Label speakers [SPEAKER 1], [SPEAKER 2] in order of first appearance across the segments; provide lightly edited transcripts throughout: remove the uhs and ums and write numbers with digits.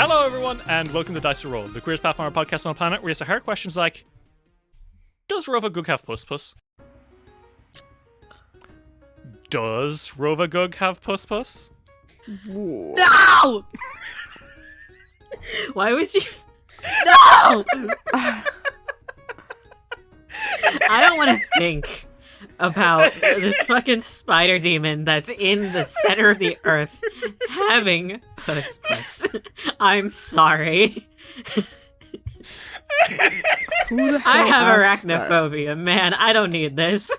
[SPEAKER 1] Hello, everyone, and welcome to Dice to Roll, the Queerest Pathfinder Podcast on the planet, where we answer hard questions like, does Rovagug have puss-puss? Does Rovagug have puss-puss?
[SPEAKER 2] No! Why would you... No! I don't want to think about this fucking spider demon that's in the center of the earth having puss-puss. I'm sorry. I have arachnophobia, man. I don't need this.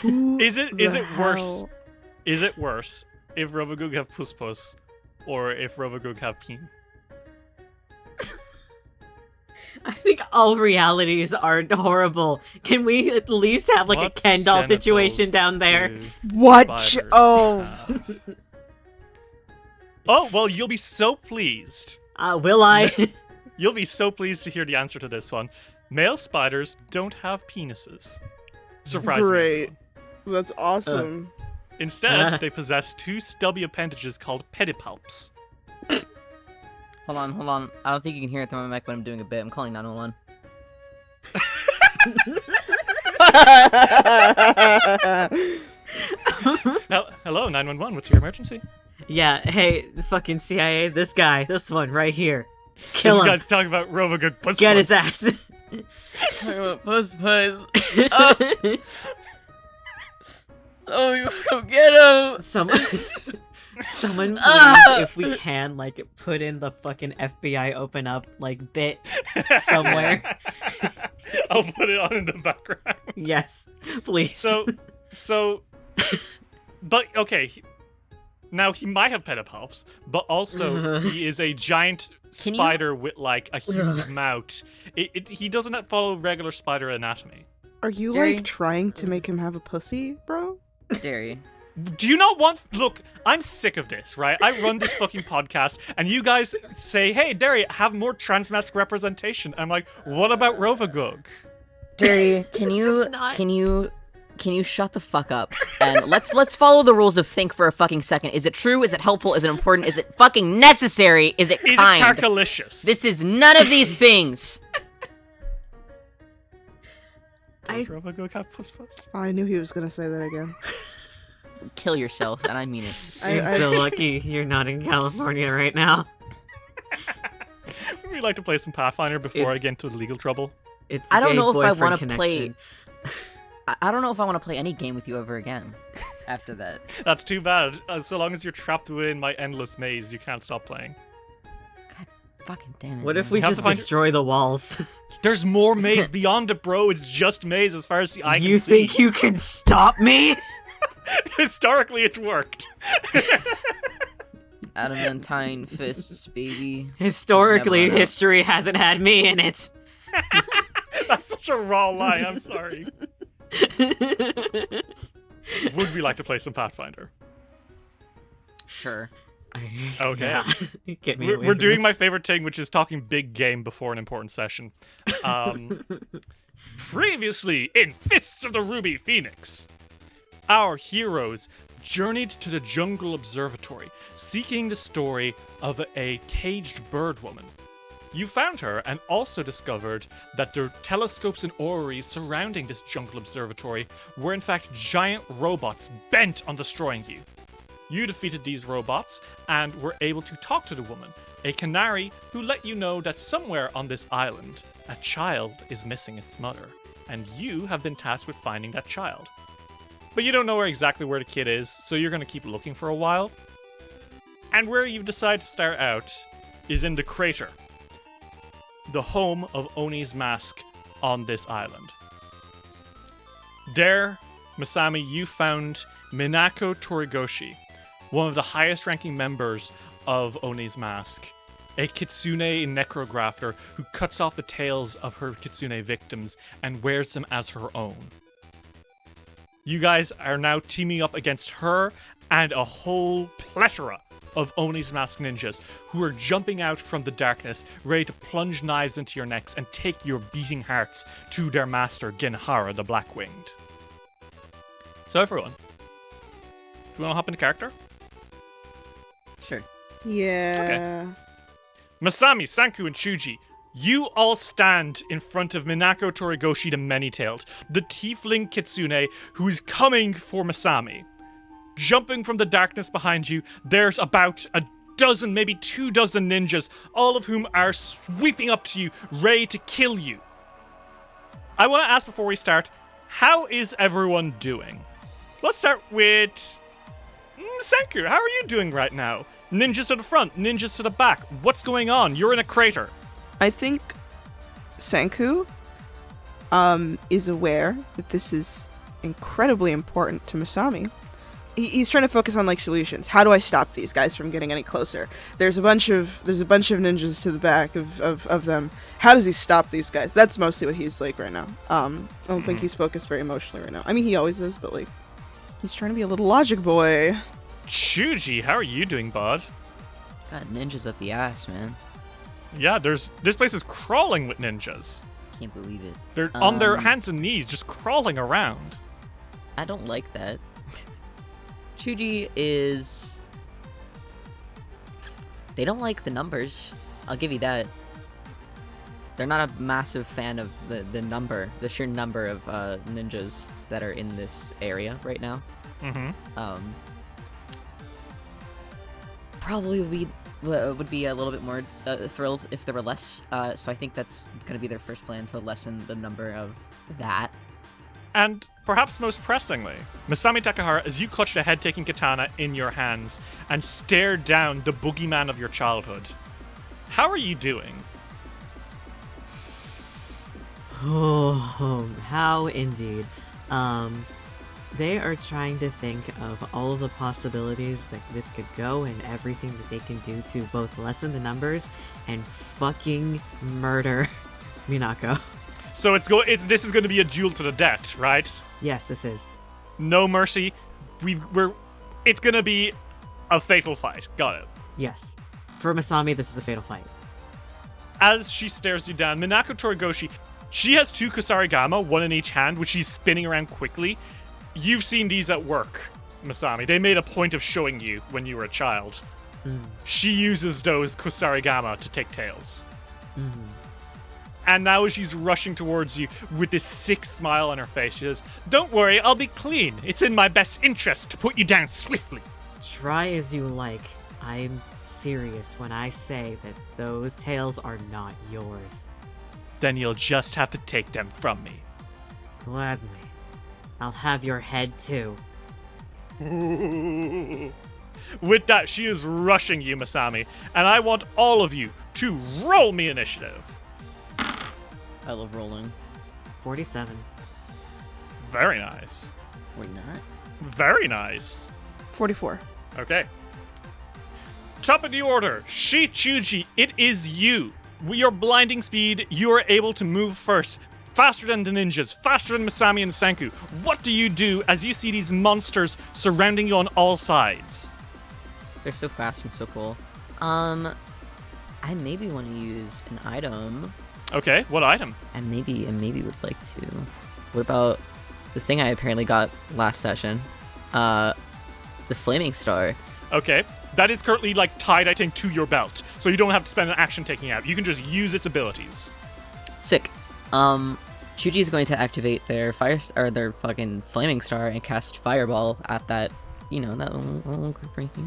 [SPEAKER 1] Is it worse? Is it worse if Rovagug have puss-puss or if Rovagug have peen?
[SPEAKER 2] I think all realities are horrible. Can we at least have like a Ken doll situation down there?
[SPEAKER 3] What? Oh,
[SPEAKER 1] well, you'll be so pleased.
[SPEAKER 2] Will I?
[SPEAKER 1] You'll be so pleased to hear the answer to this one. Male spiders don't have penises. Surprisingly.
[SPEAKER 3] great. That's awesome.
[SPEAKER 1] Instead, they possess two stubby appendages called pedipalps.
[SPEAKER 4] Hold on. I don't think you can hear it through my mic when I'm doing a bit. I'm calling 911.
[SPEAKER 1] Hello, 911. What's your emergency?
[SPEAKER 2] Yeah, hey, fucking CIA, this one right here. Kill him.
[SPEAKER 1] This guy's talking about Rovagug puss-puss.
[SPEAKER 2] Get his ass.
[SPEAKER 4] Talking about puss. Oh, you go get him!
[SPEAKER 2] Someone please, if we can, like, put in the fucking FBI open up, like, bit somewhere.
[SPEAKER 1] I'll put it on in the background.
[SPEAKER 2] Yes, please.
[SPEAKER 1] So, but, okay. Now, he might have pedipalps, but also he is a giant spider with, like, a huge mouth. He doesn't follow regular spider anatomy.
[SPEAKER 3] Are you,
[SPEAKER 4] Jerry?
[SPEAKER 3] like, trying to make him have a pussy, bro?
[SPEAKER 4] Dare you?
[SPEAKER 1] Do you not want... Look, I'm sick of this, right? I run this fucking podcast, and you guys say, hey, Derry, have more transmasc representation. I'm like, what about Rovagug?
[SPEAKER 4] Derry, can you shut the fuck up? And let's follow the rules of think for a fucking second. Is it true? Is it helpful? Is it important? Is it fucking necessary? Is it kind?
[SPEAKER 1] Is it calculicious?
[SPEAKER 4] This is none of these things.
[SPEAKER 1] Does Rovagug have puss-puss?
[SPEAKER 3] I knew he was gonna say that again.
[SPEAKER 4] Kill yourself, and I mean it.
[SPEAKER 2] You're so lucky you're not in California right now.
[SPEAKER 1] Would we like to play some Pathfinder before I get into legal trouble?
[SPEAKER 2] It's
[SPEAKER 4] I don't know if I
[SPEAKER 2] want
[SPEAKER 4] to play. I don't know if I want to play any game with you ever again. After that.
[SPEAKER 1] That's too bad. So long as you're trapped within my endless maze, you can't stop playing.
[SPEAKER 4] God fucking damn it.
[SPEAKER 2] What if
[SPEAKER 4] man.
[SPEAKER 2] we
[SPEAKER 1] You have
[SPEAKER 2] just
[SPEAKER 1] to find-
[SPEAKER 2] destroy the walls?
[SPEAKER 1] There's more maze beyond it, bro. It's just maze as far as the eye can see.
[SPEAKER 2] You think you can stop me?
[SPEAKER 1] Historically, it's worked.
[SPEAKER 4] Adamantine fists, baby.
[SPEAKER 2] Historically,
[SPEAKER 4] Never.
[SPEAKER 2] history hasn't had me in it.
[SPEAKER 1] That's such a raw line. I'm sorry. Would we like to play some Pathfinder?
[SPEAKER 4] Sure.
[SPEAKER 1] Okay.
[SPEAKER 2] Yeah. Get me
[SPEAKER 1] We're
[SPEAKER 2] away from
[SPEAKER 1] doing
[SPEAKER 2] this.
[SPEAKER 1] my favorite thing, which is talking big game before an important session. Previously in Fists of the Ruby Phoenix, our heroes journeyed to the Jungle Observatory, seeking the story of a caged bird woman. You found her and also discovered that the telescopes and orreries surrounding this Jungle Observatory were in fact giant robots bent on destroying you. You defeated these robots and were able to talk to the woman, a canary who let you know that somewhere on this island, a child is missing its mother, and you have been tasked with finding that child. But you don't know exactly where the kid is, so you're going to keep looking for a while. And where you've decided to start out is in the crater, the home of ONI'S Mask on this island. There, Masami, you found Minako Torigoshi, one of the highest ranking members of ONI'S Mask, a kitsune necrographer who cuts off the tails of her kitsune victims and wears them as her own. You guys are now teaming up against her and a whole plethora of ONI'S Mask ninjas who are jumping out from the darkness, ready to plunge knives into your necks and take your beating hearts to their master, Genhara the Black-Winged. So everyone, do you want to hop into character?
[SPEAKER 4] Sure.
[SPEAKER 3] Yeah.
[SPEAKER 1] Masami, Sanku, and Chuji, you all stand in front of Minako Torigoshi the Many-Tailed, the tiefling kitsune who is coming for Masami. Jumping from the darkness behind you, there's about a dozen, maybe 24 ninjas, all of whom are sweeping up to you, ready to kill you. I want to ask before we start, how is everyone doing? Let's start with Sanku. How are you doing right now? Ninjas to the front, ninjas to the back. What's going on? You're in a crater.
[SPEAKER 3] I think Sanku is aware that this is incredibly important to Masami. He's trying to focus on like solutions. How do I stop these guys from getting any closer? There's a bunch of ninjas to the back of them. How does he stop these guys? That's mostly what he's like right now. I don't think he's focused very emotionally right now. I mean, he always is, but like he's trying to be a little logic boy.
[SPEAKER 1] Chuji, how are you doing, bud?
[SPEAKER 4] Got ninjas up the ass, man.
[SPEAKER 1] Yeah, this place is crawling with ninjas.
[SPEAKER 4] Can't believe it.
[SPEAKER 1] They're on their hands and knees, just crawling around.
[SPEAKER 4] I don't like that. Chuji is... They don't like the numbers. I'll give you that. They're not a massive fan of the sheer number of ninjas that are in this area right now.
[SPEAKER 1] Mm-hmm.
[SPEAKER 4] Probably would be a little bit more thrilled if there were less. So I think that's going to be their first plan, to lessen the number of that.
[SPEAKER 1] And perhaps most pressingly, Masami Takahara, as you clutch the head-taking katana in your hands and stare down the boogeyman of your childhood, how are you doing?
[SPEAKER 2] Oh, how indeed. They are trying to think of all of the possibilities that this could go and everything that they can do to both lessen the numbers and fucking murder Minako.
[SPEAKER 1] So this is going to be a duel to the death, right?
[SPEAKER 2] Yes, this is.
[SPEAKER 1] No mercy. It's going to be a fatal fight. Got it.
[SPEAKER 2] Yes. For Masami, this is a fatal fight.
[SPEAKER 1] As she stares you down, Minako Torigoshi, she has 2 Kusarigama, one in each hand, which she's spinning around quickly. You've seen these at work, Masami. They made a point of showing you when you were a child. She uses those Kusarigama to take tails. And now she's rushing towards you with this sick smile on her face. She says, "Don't worry, I'll be clean. It's in my best interest to put you down swiftly."
[SPEAKER 2] Try as you like. I'm serious when I say that those tails are not yours.
[SPEAKER 1] Then you'll just have to take them from me.
[SPEAKER 2] Gladly. I'll have your head too.
[SPEAKER 1] With that, she is rushing you, Masami, and I want all of you to roll me initiative.
[SPEAKER 4] I love rolling.
[SPEAKER 2] 47.
[SPEAKER 1] Very nice.
[SPEAKER 4] 49.
[SPEAKER 1] Very nice.
[SPEAKER 3] 44.
[SPEAKER 1] Okay. Top of the order, Chuji, it is you. With your blinding speed, you are able to move first, faster than the ninjas, faster than Masami and Sanku. What do you do as you see these monsters surrounding you on all sides?
[SPEAKER 4] They're so fast and so cool. I maybe want to use an item.
[SPEAKER 1] Okay, what item?
[SPEAKER 4] I maybe would like to. What about the thing I apparently got last session? The flaming star.
[SPEAKER 1] Okay, that is currently like tied, I think, to your belt, so you don't have to spend an action taking it out. You can just use its abilities.
[SPEAKER 4] Sick. Chuji is going to activate their their fucking flaming star and cast fireball at that, that little group right here.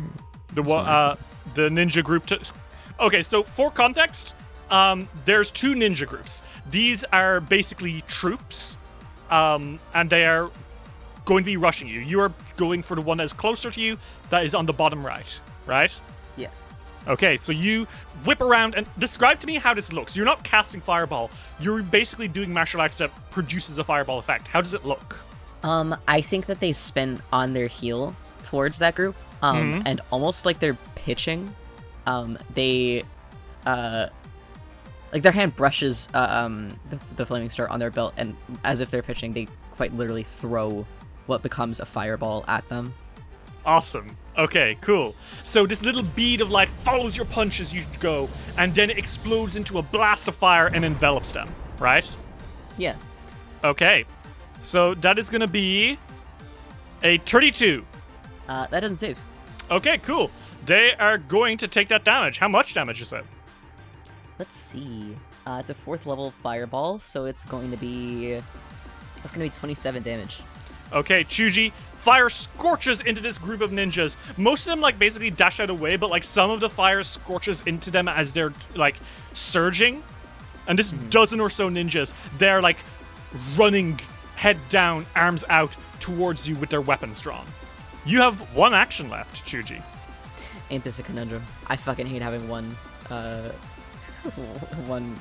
[SPEAKER 1] The ninja group. Okay, so for context, there's 2 ninja groups. These are basically troops, and they are going to be rushing you. You are going for the one that is closer to you, that is on the bottom right, right?
[SPEAKER 4] Yeah.
[SPEAKER 1] Okay, so you whip around and describe to me how this looks. You're not casting fireball. You're basically doing martial arts that produces a fireball effect. How does it look?
[SPEAKER 4] I think that they spin on their heel towards that group, and almost like they're pitching. They, like their hand brushes the flaming star on their belt, and as if they're pitching, they quite literally throw what becomes a fireball at them.
[SPEAKER 1] Awesome. Okay, cool. So this little bead of light follows your punch as you go, and then it explodes into a blast of fire and envelops them, right?
[SPEAKER 4] Yeah.
[SPEAKER 1] Okay. So that is going to be a 32.
[SPEAKER 4] That doesn't save.
[SPEAKER 1] Okay, cool. They are going to take that damage. How much damage is it?
[SPEAKER 4] Let's see. It's a 4th level fireball, so it's going to be 27 damage.
[SPEAKER 1] Okay, Chuji, fire scorches into this group of ninjas. Most of them, like, basically dash out away, but, like, some of the fire scorches into them as they're, like, surging. And this dozen or so ninjas, they're, like, running, head down, arms out, towards you with their weapons drawn. You have 1 action left, Chuji.
[SPEAKER 4] Ain't this a conundrum? I fucking hate having one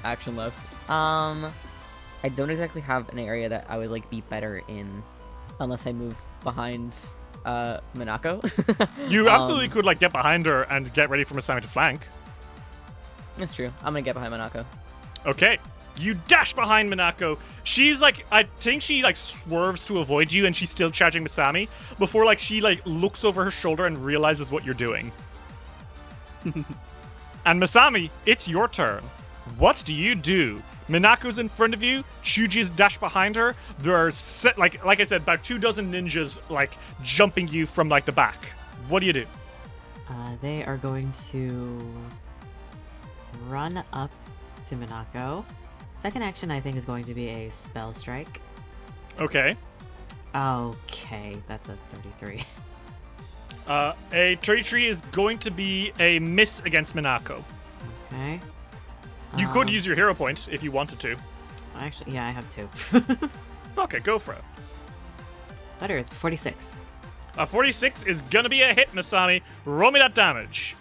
[SPEAKER 4] action left. I don't exactly have an area that I would, like, be better in. Unless I move behind Minako.
[SPEAKER 1] You absolutely could, like, get behind her and get ready for Masami to flank.
[SPEAKER 4] That's true. I'm gonna get behind Minako.
[SPEAKER 1] Okay. You dash behind Minako. She's, like, I think she, like, swerves to avoid you, and she's still charging Masami before, like, she, like, looks over her shoulder and realizes what you're doing. And Masami, it's your turn. What do you do? Minako's in front of you. Chuji's dash behind her. There are, like I said, about 24 ninjas, like, jumping you from, like, the back. What do you do?
[SPEAKER 2] They are going to run up to Minako. Second action, I think, is going to be a spell strike.
[SPEAKER 1] Okay.
[SPEAKER 2] Okay, that's a 33.
[SPEAKER 1] A 33 is going to be a miss against Minako.
[SPEAKER 2] Okay.
[SPEAKER 1] You could use your hero point if you wanted to.
[SPEAKER 2] Actually, yeah, I have 2.
[SPEAKER 1] Okay, go for it.
[SPEAKER 2] Better, it's 46.
[SPEAKER 1] A 46 is gonna be a hit, Masami. Roll me that damage.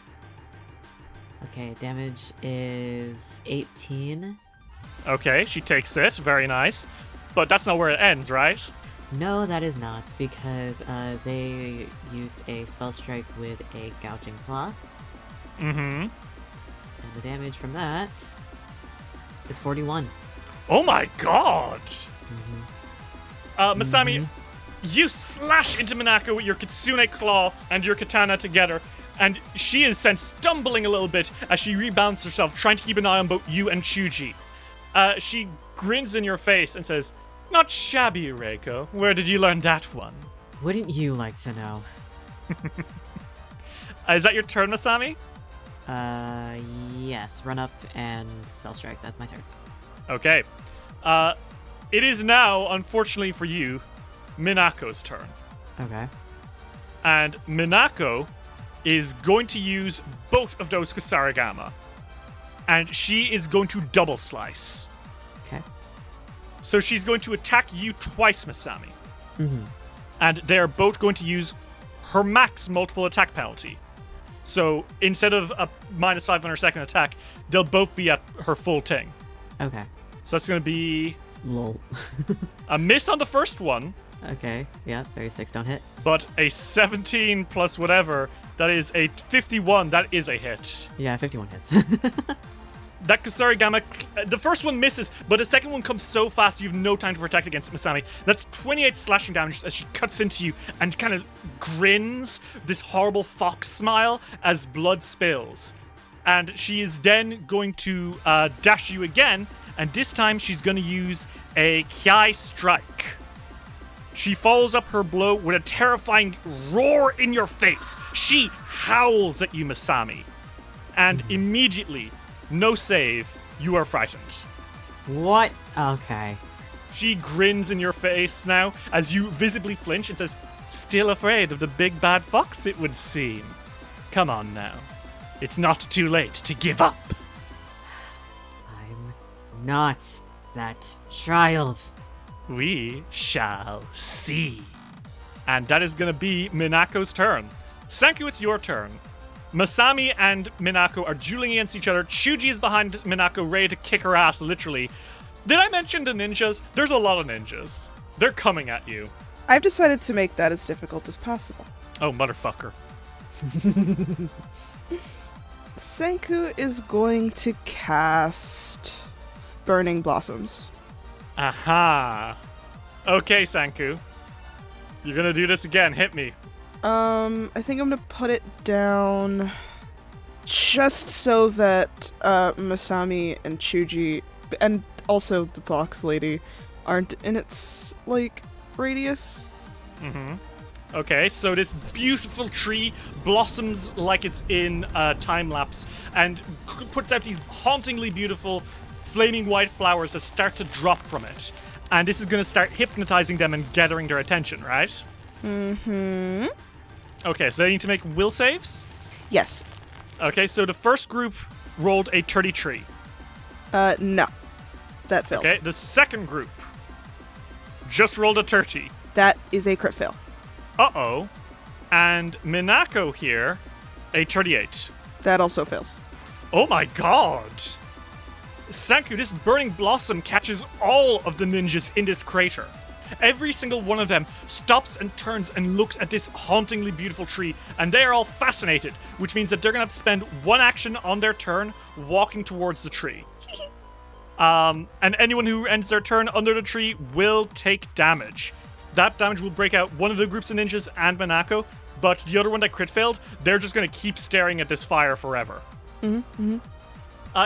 [SPEAKER 2] Okay, damage is 18.
[SPEAKER 1] Okay, she takes it. Very nice. But that's not where it ends, right?
[SPEAKER 2] No, that is not, because they used a spell strike with a gouging claw.
[SPEAKER 1] Mm-hmm.
[SPEAKER 2] And the damage from that is 41.
[SPEAKER 1] Oh my god!
[SPEAKER 2] Mm-hmm.
[SPEAKER 1] Masami, you slash into Minako with your kitsune claw and your katana together, and she is sent stumbling a little bit as she rebounds herself, trying to keep an eye on both you and Chuji. She grins in your face and says, "Not shabby, Reiko. Where did you learn that one?"
[SPEAKER 2] Wouldn't you like to know?
[SPEAKER 1] Is that your turn, Masami?
[SPEAKER 2] Yes. Run up and spell strike. That's my turn.
[SPEAKER 1] Okay. It is now, unfortunately for you, Minako's turn.
[SPEAKER 2] Okay.
[SPEAKER 1] And Minako is going to use both of those Kusarigama. And she is going to double slice.
[SPEAKER 2] Okay.
[SPEAKER 1] So she's going to attack you twice, Masami.
[SPEAKER 2] Mm-hmm.
[SPEAKER 1] And they're both going to use her max multiple attack penalty. So instead of a -5 on her second attack, they'll both be at her full thing.
[SPEAKER 2] Okay.
[SPEAKER 1] So that's going to be
[SPEAKER 2] Lol.
[SPEAKER 1] a miss on the first one,
[SPEAKER 2] Okay. Yeah, 36 don't hit.
[SPEAKER 1] but a 17 plus whatever, that is a 51, that is a hit.
[SPEAKER 2] Yeah, 51 hits.
[SPEAKER 1] That Kusarigama, the first one misses, but the second one comes so fast you have no time to protect against Masami. That's 28 slashing damage as she cuts into you and kind of grins, this horrible fox smile, as blood spills. And she is then going to dash you again, and this time she's going to use a Kiai strike. She follows up her blow with a terrifying roar in your face. She howls at you, Masami. And immediately, no save, you are frightened.
[SPEAKER 2] What? Okay.
[SPEAKER 1] She grins in your face now as you visibly flinch and says, "Still afraid of the big bad fox, it would seem. Come on now. It's not too late to give up."
[SPEAKER 2] I'm not that child.
[SPEAKER 1] We shall see. And that is going to be Minako's turn. Sanku, it's your turn. Masami and Minako are dueling against each other. Chuji is behind Minako, ready to kick her ass, literally. Did I mention the ninjas? There's a lot of ninjas. They're coming at you.
[SPEAKER 3] I've decided to make that as difficult as possible.
[SPEAKER 1] Oh, motherfucker.
[SPEAKER 3] Senku is going to cast Burning Blossoms.
[SPEAKER 1] Aha. Okay, Sanku. You're gonna do this again. Hit me.
[SPEAKER 3] I think I'm gonna put it down just so that Masami and Chuji, and also the box lady, aren't in its, like, radius.
[SPEAKER 1] Mm-hmm. Okay, so this beautiful tree blossoms like it's in a time lapse and puts out these hauntingly beautiful flaming white flowers that start to drop from it. And this is going to start hypnotizing them and gathering their attention, right?
[SPEAKER 3] Mm-hmm.
[SPEAKER 1] Okay, so they need to make will saves?
[SPEAKER 3] Yes.
[SPEAKER 1] Okay, so the first group rolled a 33.
[SPEAKER 3] No. That fails.
[SPEAKER 1] Okay, the second group just rolled a 30.
[SPEAKER 3] That is a crit fail.
[SPEAKER 1] Uh-oh. And Minako here, a 38.
[SPEAKER 3] That also fails.
[SPEAKER 1] Oh my god! Sanku, this burning blossom catches all of the ninjas in this crater. Every single one of them stops and turns and looks at this hauntingly beautiful tree, and they are all fascinated, which means that they're going to have to spend one action on their turn walking towards the tree. And anyone who ends their turn under the tree will take damage. That damage will break out one of the groups of ninjas and Minako, but the other one that crit failed, they're just going to keep staring at this fire forever.
[SPEAKER 3] Mm-hmm.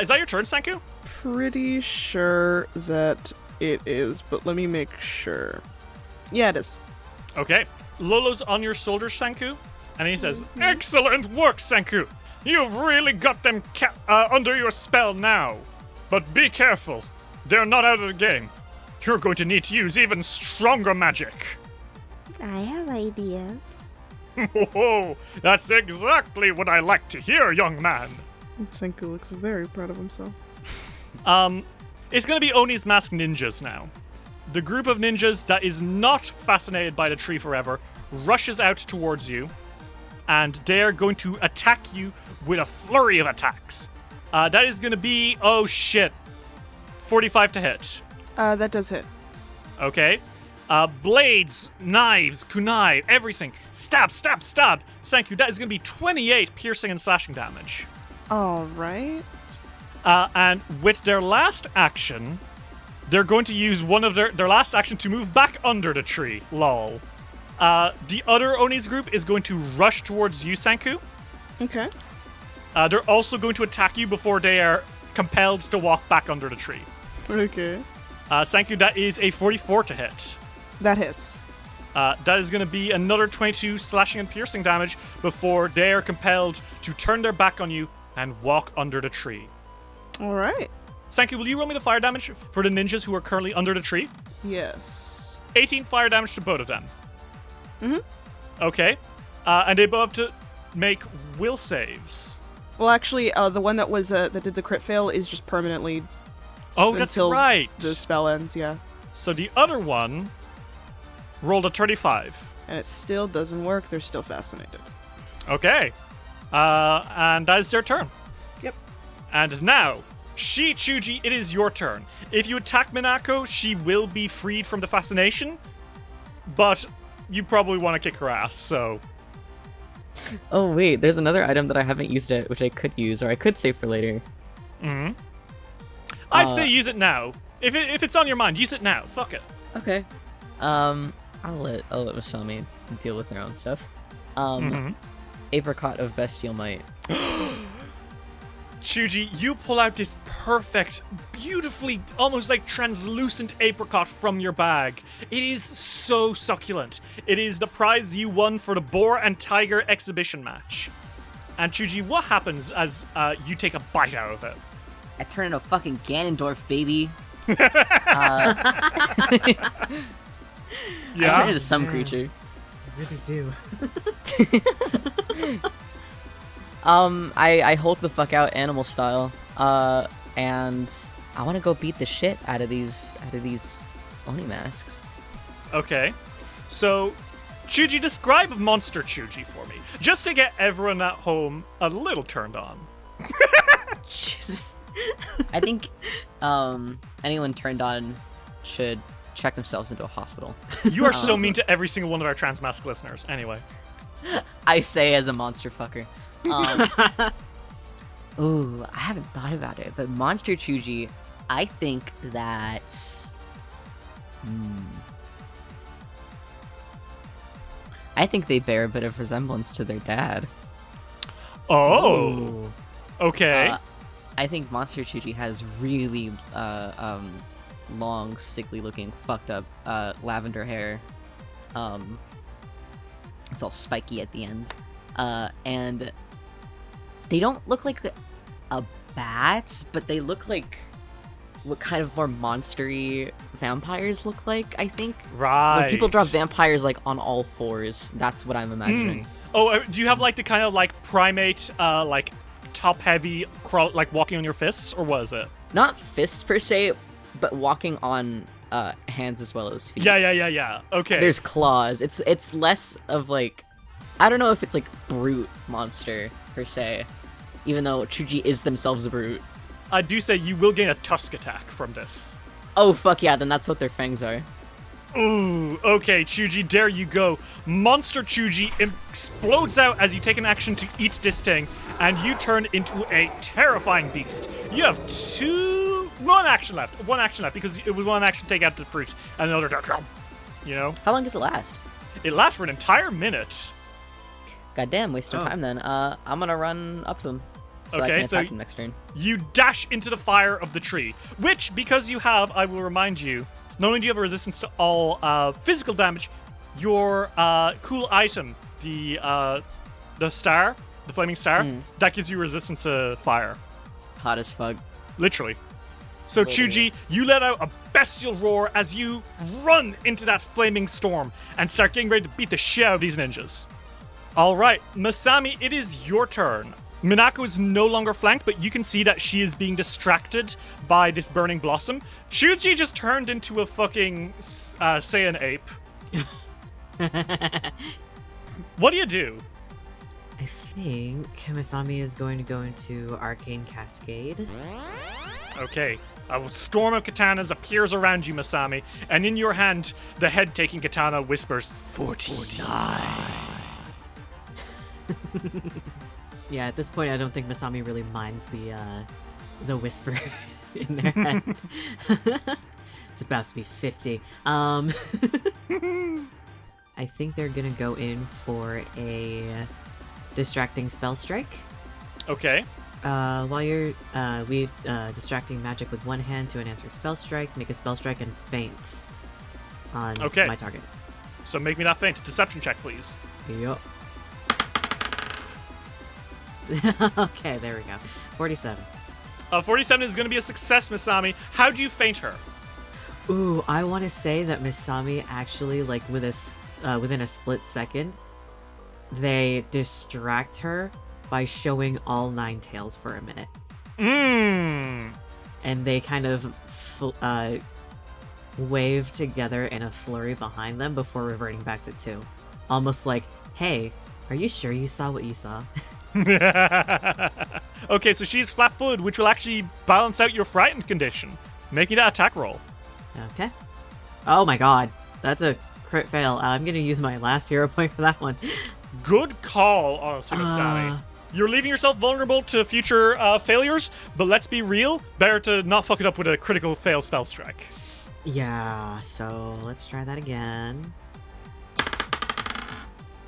[SPEAKER 1] Is that your turn, Sanku?
[SPEAKER 3] Pretty sure that it is, but let me make sure. Yeah, it is.
[SPEAKER 1] Okay. Lolo's on your shoulders, Sanku, and he says, "Excellent work, Sanku. You've really got them under your spell now. But be careful. They're not out of the game. You're going to need to use even stronger magic."
[SPEAKER 3] I have ideas.
[SPEAKER 1] Oh, that's exactly what I like to hear, young man.
[SPEAKER 3] Senku looks very proud of himself.
[SPEAKER 1] It's going to be Oni's Mask Ninjas now. The group of ninjas that is not fascinated by the tree forever rushes out towards you, and they're going to attack you with a flurry of attacks. That is going to be, 45 to hit.
[SPEAKER 3] That does hit.
[SPEAKER 1] Okay. Blades, knives, kunai, everything. Stab, stab, stab. Thank you. That is going to be 28 piercing and slashing damage.
[SPEAKER 3] All right.
[SPEAKER 1] And with their last action, they're going to use one of their last action to move back under the tree. Lol. The other Oni's group is going to rush towards you, Sanku.
[SPEAKER 3] Okay.
[SPEAKER 1] They're also going to attack you before they are compelled to walk back under the tree.
[SPEAKER 3] Okay.
[SPEAKER 1] Sanku, that is a 44 to hit.
[SPEAKER 3] That hits.
[SPEAKER 1] That is going to be another 22 slashing and piercing damage before they are compelled to turn their back on you and walk under the tree.
[SPEAKER 3] All right.
[SPEAKER 1] Sanku, will you roll me the fire damage for the ninjas who are currently under the tree?
[SPEAKER 3] Yes.
[SPEAKER 1] 18 fire damage to both of them.
[SPEAKER 3] Mm-hmm.
[SPEAKER 1] Okay. And they both have to make will saves.
[SPEAKER 3] Well, actually, the one that was that did the crit fail is just permanently.
[SPEAKER 1] Oh, that's
[SPEAKER 3] until
[SPEAKER 1] right.
[SPEAKER 3] The spell ends. Yeah.
[SPEAKER 1] So the other one rolled a 35.
[SPEAKER 3] And it still doesn't work. They're still fascinated.
[SPEAKER 1] Okay. And that is their turn.
[SPEAKER 3] Yep.
[SPEAKER 1] And now, Chuji, it is your turn. If you attack Minako, she will be freed from the fascination, but you probably want to kick her ass, so...
[SPEAKER 4] Oh, wait, there's another item that I haven't used yet, which I could use, or I could save for later.
[SPEAKER 1] Mm-hmm. I'd say use it now. If it's on your mind, use it now. Fuck it.
[SPEAKER 4] Okay. I'll let Masami deal with their own stuff. Apricot of Bestial Might.
[SPEAKER 1] Chuji, you pull out this perfect, beautifully, almost like translucent apricot from your bag. It is so succulent. It is the prize you won for the Boar and Tiger exhibition match. And Chuji, what happens as you take a bite out of it?
[SPEAKER 4] I turn into fucking Ganondorf, baby.
[SPEAKER 1] Yeah?
[SPEAKER 4] I turn into some creature.
[SPEAKER 2] I really do.
[SPEAKER 4] I Hulk the fuck out animal style, and I want to go beat the shit out of these Oni masks.
[SPEAKER 1] Okay. So, Chuji, describe Monster Chuji for me, just to get everyone at home a little turned on.
[SPEAKER 2] Jesus.
[SPEAKER 4] I think anyone turned on should check themselves into a hospital.
[SPEAKER 1] You are so mean to every single one of our Transmask listeners. Anyway.
[SPEAKER 4] I say as a monster fucker. Ooh, I haven't thought about it, but Monster Chuji, I think that... I think they bear a bit of resemblance to their dad.
[SPEAKER 1] Oh! Okay.
[SPEAKER 4] I think Monster Chuji has really long, sickly-looking, fucked-up lavender hair. It's all spiky at the end. And they don't look like a bat, but they look like what kind of more monstery vampires look like, I think.
[SPEAKER 1] Right.
[SPEAKER 4] When people draw vampires, like, on all fours, that's what I'm imagining.
[SPEAKER 1] Oh, do you have, like, the kind of, like, primate, like, top-heavy, like, walking on your fists, or what is it?
[SPEAKER 4] Not fists, per se, but walking on hands as well as feet.
[SPEAKER 1] Yeah. Okay.
[SPEAKER 4] There's claws. It's less of, like... I don't know if it's, like, brute monster, per se. Even though Chuji is themselves a brute.
[SPEAKER 1] I do say you will gain a tusk attack from this.
[SPEAKER 4] Oh, fuck yeah, then that's what their fangs are.
[SPEAKER 1] Ooh, okay, Chuji, there you go. Monster Chuji explodes out as you take an action to eat this thing, and you turn into a terrifying beast. You have one action left, because it was one action to take out the fruit, and another, you know?
[SPEAKER 4] How long does it last?
[SPEAKER 1] It lasts for an entire minute.
[SPEAKER 4] Goddamn, wasting time then. I'm gonna run up to them. So I can attack them next turn. You
[SPEAKER 1] dash into the fire of the tree, which, because you have, I will remind you, not only do you have a resistance to all physical damage, your cool item, the star, the flaming star, that gives you resistance to fire.
[SPEAKER 4] Hot as fuck.
[SPEAKER 1] Literally. So Chuji, you let out a bestial roar as you run into that flaming storm and start getting ready to beat the shit out of these ninjas. Alright, Masami, it is your turn. Minako is no longer flanked, but you can see that she is being distracted by this burning blossom. Chuji just turned into a fucking Saiyan ape. What do you do?
[SPEAKER 2] I think Masami is going to go into Arcane Cascade.
[SPEAKER 1] Okay. A storm of katanas appears around you, Masami, and in your hand, the head-taking katana whispers, 49.
[SPEAKER 2] Yeah, at this point, I don't think Masami really minds the whisper in their head. It's about to be 50. I think they're gonna go in for a distracting spell strike.
[SPEAKER 1] Okay.
[SPEAKER 2] While you're distracting magic with one hand to enhance your spell strike, make a spell strike and feint on my target.
[SPEAKER 1] So make me that feint. Deception check, please.
[SPEAKER 2] Yup. Okay, there we go. 47.
[SPEAKER 1] 47 is going to be a success, Masami. How do you feint her?
[SPEAKER 2] Ooh, I want to say that Masami actually, like, within a split second, they distract her by showing all 9 tails for a minute. And they kind of wave together in a flurry behind them before reverting back to 2. Almost like, hey, are you sure you saw what you saw?
[SPEAKER 1] Okay, so she's flat-footed, which will actually balance out your frightened condition. Make me that attack roll.
[SPEAKER 2] Okay. Oh my god, that's a crit fail. I'm gonna use my last hero point for that one.
[SPEAKER 1] Good call, honestly, Masami. You're leaving yourself vulnerable to future failures, but let's be real, better to not fuck it up with a critical fail spell strike.
[SPEAKER 2] Yeah, so let's try that again.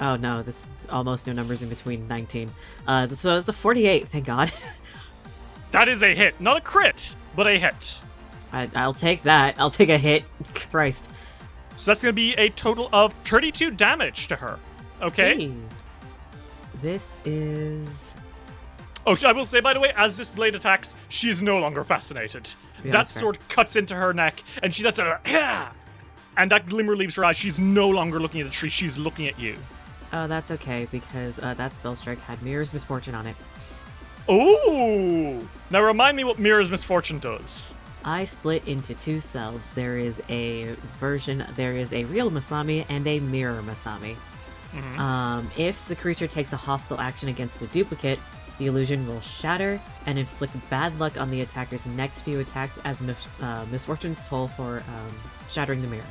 [SPEAKER 2] Oh no, that's almost no numbers in between. 19. So it's a 48, thank god.
[SPEAKER 1] That is a hit. Not a crit, but a hit.
[SPEAKER 2] I'll take that. I'll take a hit. Christ.
[SPEAKER 1] So that's going to be a total of 32 damage to her. Okay?
[SPEAKER 2] Hey. This is...
[SPEAKER 1] Oh, I will say, by the way, as this blade attacks, she is no longer fascinated.
[SPEAKER 2] Yeah,
[SPEAKER 1] that sword cuts into her neck, and she does a... And that glimmer leaves her eyes. She's no longer looking at the tree. She's looking at you.
[SPEAKER 2] Oh, that's okay, because that spell strike had Mirror's Misfortune on it.
[SPEAKER 1] Ooh! Now remind me what Mirror's Misfortune does.
[SPEAKER 2] I split into 2 selves. There is a real Masami and a mirror Masami. If the creature takes a hostile action against the duplicate, the illusion will shatter and inflict bad luck on the attacker's next few attacks as Misfortune's toll for shattering the mirror.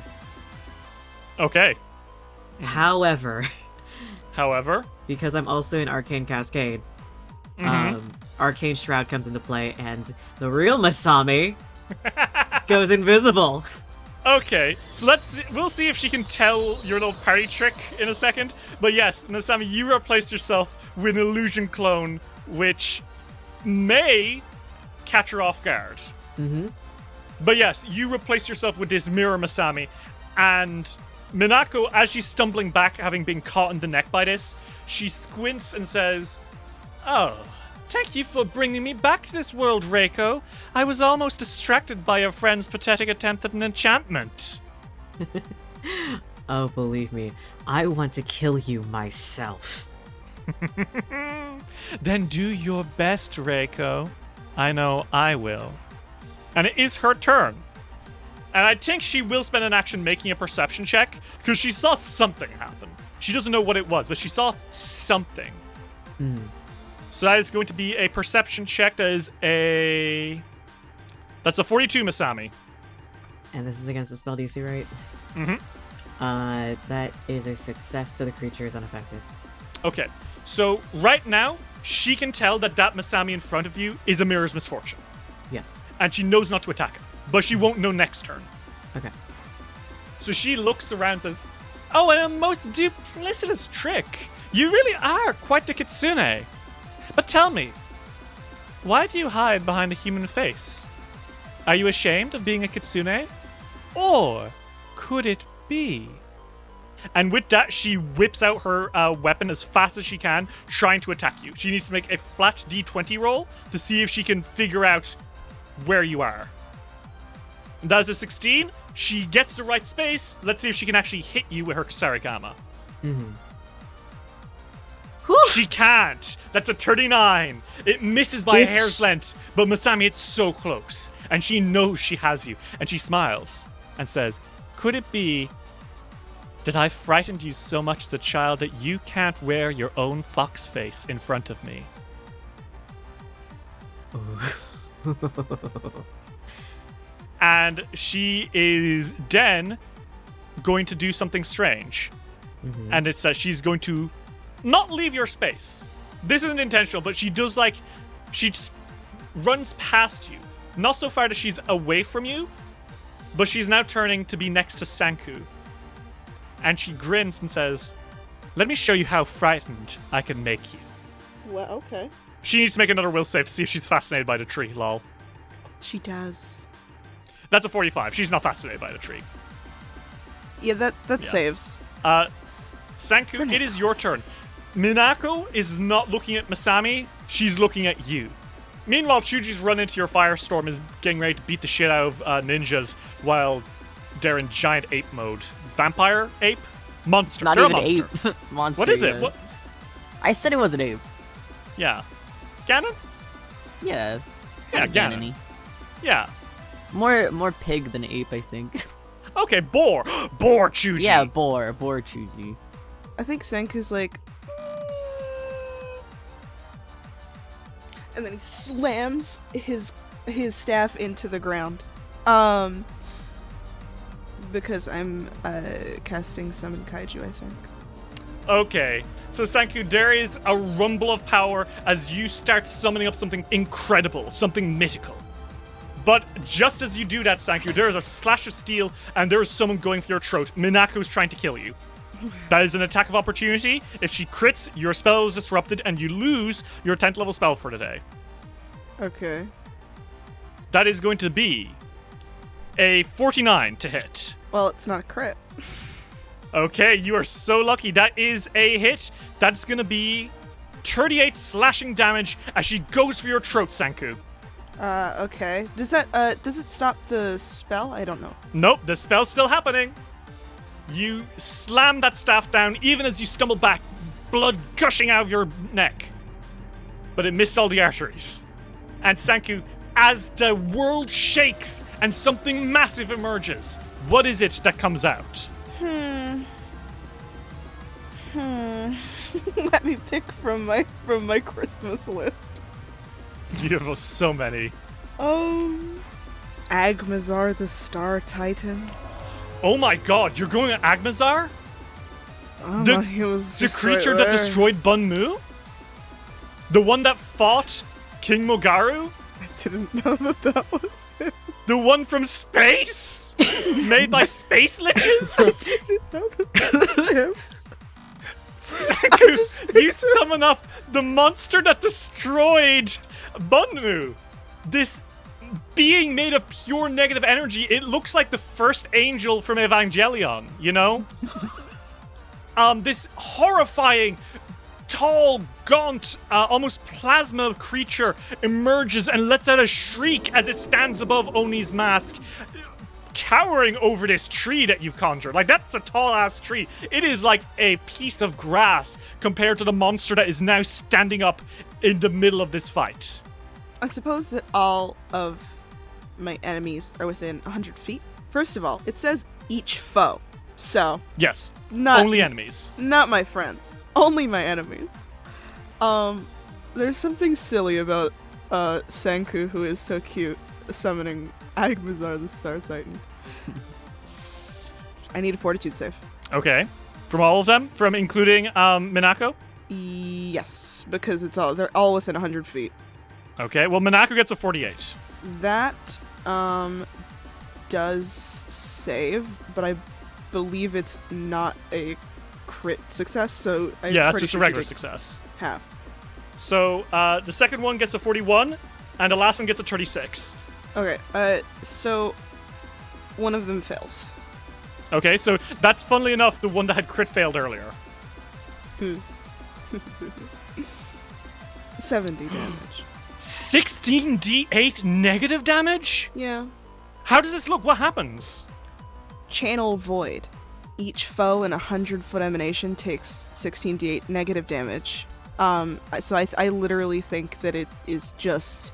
[SPEAKER 1] Okay.
[SPEAKER 2] However,
[SPEAKER 1] because
[SPEAKER 2] I'm also in Arcane Cascade, Arcane Shroud comes into play, and the real Masami goes invisible.
[SPEAKER 1] Okay, so we'll see if she can tell your little party trick in a second. But yes, Masami, you replaced yourself with an illusion clone, which may catch her off guard. But yes, you replaced yourself with this mirror Masami, and Minako, as she's stumbling back, having been caught in the neck by this, she squints and says, "Oh, thank you for bringing me back to this world, Reiko. I was almost distracted by your friend's pathetic attempt at an enchantment."
[SPEAKER 2] Oh, believe me, I want to kill you myself.
[SPEAKER 1] Then do your best, Reiko. I know I will. And it is her turn. And I think she will spend an action making a perception check, because she saw something happen. She doesn't know what it was, but she saw something. So that is going to be a perception check. That's a 42, Masami.
[SPEAKER 2] And this is against the spell DC, right? That is a success, so the creature is unaffected.
[SPEAKER 1] Okay, so right now, she can tell that Masami in front of you is a mirror's misfortune.
[SPEAKER 2] Yeah.
[SPEAKER 1] And she knows not to attack it, but she won't know next turn.
[SPEAKER 2] Okay.
[SPEAKER 1] So she looks around and says, "Oh, and a most duplicitous trick. You really are quite the kitsune. But tell me, why do you hide behind a human face? Are you ashamed of being a kitsune? Or could it be?" And with that, she whips out her weapon as fast as she can, trying to attack you. She needs to make a flat D20 roll to see if she can figure out where you are. And that is a 16. She gets the right space. Let's see if she can actually hit you with her Kusarigama. She can't. That's a 39. It misses by a hair's length. But Masami, it's so close. And she knows she has you. And she smiles and says, "Could it be that I frightened you so much as a child that you can't wear your own fox face in front of me?" And she is then going to do something strange. And it's that she's going to not leave your space. This isn't intentional, but she does she just runs past you. Not so far that she's away from you, but she's now turning to be next to Sanku. And she grins and says, "Let me show you how frightened I can make you."
[SPEAKER 3] Well, okay.
[SPEAKER 1] She needs to make another will save to see if she's fascinated by the tree, lol.
[SPEAKER 3] She does.
[SPEAKER 1] That's a 45. She's not fascinated by the tree.
[SPEAKER 3] Yeah, that saves.
[SPEAKER 1] Sanku, it is your turn. Minako is not looking at Masami. She's looking at you. Meanwhile, Chuji's run into your firestorm, is getting ready to beat the shit out of ninjas while they're in giant ape mode. Vampire ape? Monster.
[SPEAKER 4] Not
[SPEAKER 1] They're
[SPEAKER 4] even
[SPEAKER 1] a monster.
[SPEAKER 4] ape. Monster.
[SPEAKER 1] What is it?
[SPEAKER 4] Yeah.
[SPEAKER 1] What?
[SPEAKER 4] I said it was an ape.
[SPEAKER 1] Yeah. Ganon?
[SPEAKER 4] Yeah.
[SPEAKER 1] Yeah,
[SPEAKER 4] Kinda
[SPEAKER 1] Ganon.
[SPEAKER 4] Ganon-y.
[SPEAKER 1] Yeah.
[SPEAKER 4] More pig than ape, I think.
[SPEAKER 1] Okay, boar. Boar Chuji.
[SPEAKER 4] Yeah, boar Chuji.
[SPEAKER 3] I think Senku's like... And then he slams his staff into the ground. Because I'm casting Summon Kaiju, I think.
[SPEAKER 1] Okay, so Sanku, there is a rumble of power as you start summoning up something incredible, something mythical. But just as you do that, Sanku, there is a slash of steel and there is someone going for your throat. Minako's trying to kill you. That is an attack of opportunity. If she crits, your spell is disrupted and you lose your 10th level spell for the day.
[SPEAKER 3] Okay.
[SPEAKER 1] That is going to be a 49 to hit.
[SPEAKER 3] Well, it's not a crit.
[SPEAKER 1] Okay, you are so lucky. That is a hit. That's going to be 38 slashing damage as she goes for your throat, Sanku.
[SPEAKER 3] Okay. Does it stop the spell? I don't know.
[SPEAKER 1] Nope, the spell's still happening. You slam that staff down even as you stumble back, blood gushing out of your neck. But it missed all the arteries. And Sanku, as the world shakes and something massive emerges, what is it that comes out?
[SPEAKER 3] Let me pick from my Christmas list.
[SPEAKER 1] You have so many.
[SPEAKER 3] Agmazar the Star Titan.
[SPEAKER 1] Oh my god, you're going at Agmazar? The creature that destroyed Bunmu? The one that fought King Mogaru?
[SPEAKER 3] I didn't know that was him.
[SPEAKER 1] The one from space? Made by space liches?
[SPEAKER 3] I didn't know that was him.
[SPEAKER 1] Sanku, you summon up the monster that destroyed Bunmu. This being made of pure negative energy, it looks like the first angel from Evangelion, you know? This horrifying, tall, gaunt, almost plasma creature emerges and lets out a shriek as it stands above Oni's mask, towering over this tree that you've conjured. Like, that's a tall-ass tree. It is like a piece of grass compared to the monster that is now standing up in the middle of this fight.
[SPEAKER 3] I suppose that all of my enemies are within 100 feet. First of all, it says each foe. So,
[SPEAKER 1] Yes.
[SPEAKER 3] not
[SPEAKER 1] Only enemies.
[SPEAKER 3] Not my friends. Only my enemies. There's something silly about Sanku, who is so cute, summoning Agmazar the Star Titan. I need a fortitude save.
[SPEAKER 1] Okay. From all of them? From including Minako?
[SPEAKER 3] Yes, because they're all within 100 feet.
[SPEAKER 1] Okay, well, Minako gets a 48.
[SPEAKER 3] That does save, but I believe it's not a crit success, so
[SPEAKER 1] Yeah, it's just a regular success.
[SPEAKER 3] Half.
[SPEAKER 1] So, the second one gets a 41, and the last one gets a 36.
[SPEAKER 3] Okay, so one of them fails.
[SPEAKER 1] Okay, so that's, funnily enough, the one that had crit failed earlier.
[SPEAKER 3] 70 damage.
[SPEAKER 1] 16d8 negative damage?
[SPEAKER 3] Yeah.
[SPEAKER 1] How does this look? What happens?
[SPEAKER 3] Channel Void. Each foe in a 100-foot emanation takes 16d8 negative damage. So I literally think that it is just...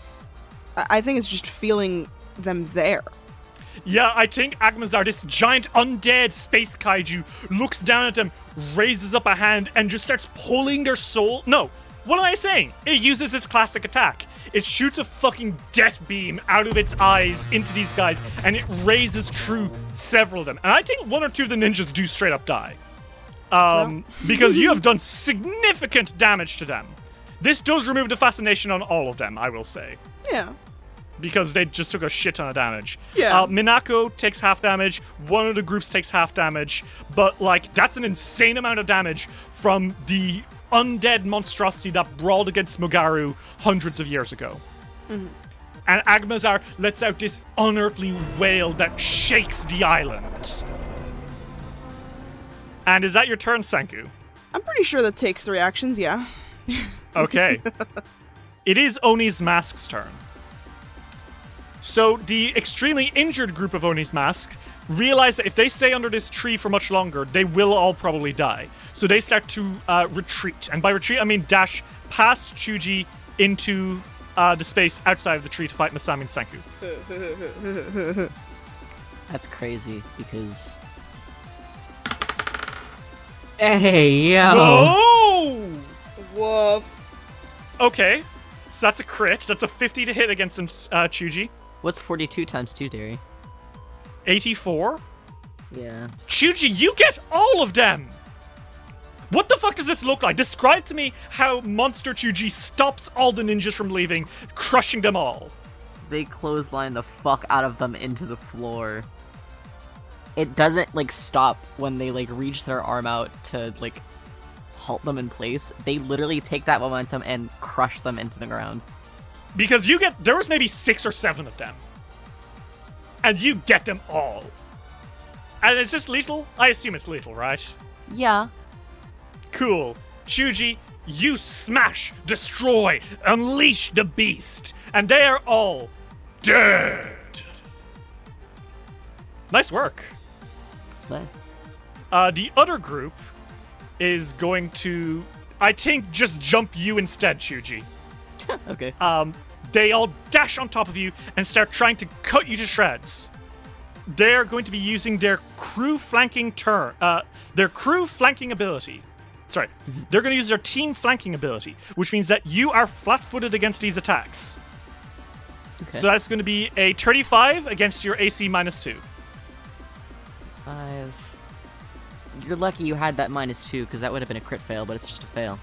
[SPEAKER 3] I think it's just feeling them there.
[SPEAKER 1] Yeah, I think Agmazar, this giant undead space kaiju, looks down at them, raises up a hand, and just starts pulling their soul... No, what am I saying? It uses its classic attack. It shoots a fucking death beam out of its eyes into these guys, and it raises through several of them. And I think one or two of the ninjas do straight up die. Because you have done significant damage to them. This does remove the fascination on all of them, I will say.
[SPEAKER 3] Yeah.
[SPEAKER 1] Because they just took a shit ton of damage.
[SPEAKER 3] Yeah.
[SPEAKER 1] Minako takes half damage, one of the groups takes half damage, but, like, that's an insane amount of damage from the undead monstrosity that brawled against Mugaru hundreds of years ago.
[SPEAKER 3] Mm-hmm.
[SPEAKER 1] And Agmazar lets out this unearthly wail that shakes the island. And is that your turn, Sanku?
[SPEAKER 3] I'm pretty sure that takes 3 actions, yeah.
[SPEAKER 1] Okay. It is Oni's Mask's turn. So the extremely injured group of Oni's Mask realize that if they stay under this tree for much longer, they will all probably die. So they start to retreat. And by retreat, I mean dash past Chuji into the space outside of the tree to fight Masami and Sanku.
[SPEAKER 4] That's crazy, because...
[SPEAKER 2] Hey, yo.
[SPEAKER 1] Oh!
[SPEAKER 3] Woof.
[SPEAKER 1] Okay. So that's a crit. That's a 50 to hit against them, Chuji.
[SPEAKER 4] What's 42 times 2, Derry?
[SPEAKER 1] 84.
[SPEAKER 4] Yeah.
[SPEAKER 1] Chuji, you get all of them! What the fuck does this look like? Describe to me how Monster Chuji stops all the ninjas from leaving, crushing them all.
[SPEAKER 4] They clothesline the fuck out of them into the floor. It doesn't, like, stop when they, like, reach their arm out to, like, halt them in place. They literally take that momentum and crush them into the ground.
[SPEAKER 1] Because there was maybe 6 or 7 of them. And you get them all. And is this lethal? I assume it's lethal, right?
[SPEAKER 4] Yeah.
[SPEAKER 1] Cool. Chuji, you smash, destroy, unleash the beast. And they are all dead. Nice work.
[SPEAKER 4] Slay.
[SPEAKER 1] The other group is going to, I think, just jump you instead, Chuji.
[SPEAKER 4] Okay.
[SPEAKER 1] They all dash on top of you and start trying to cut you to shreds. They're going to be using their crew flanking ability. Sorry. They're going to use their team flanking ability, which means that you are flat-footed against these attacks.
[SPEAKER 4] Okay.
[SPEAKER 1] So that's going to be a 35 against your AC -2.
[SPEAKER 4] 5. You're lucky you had that -2, because that would have been a crit fail, but it's just a fail.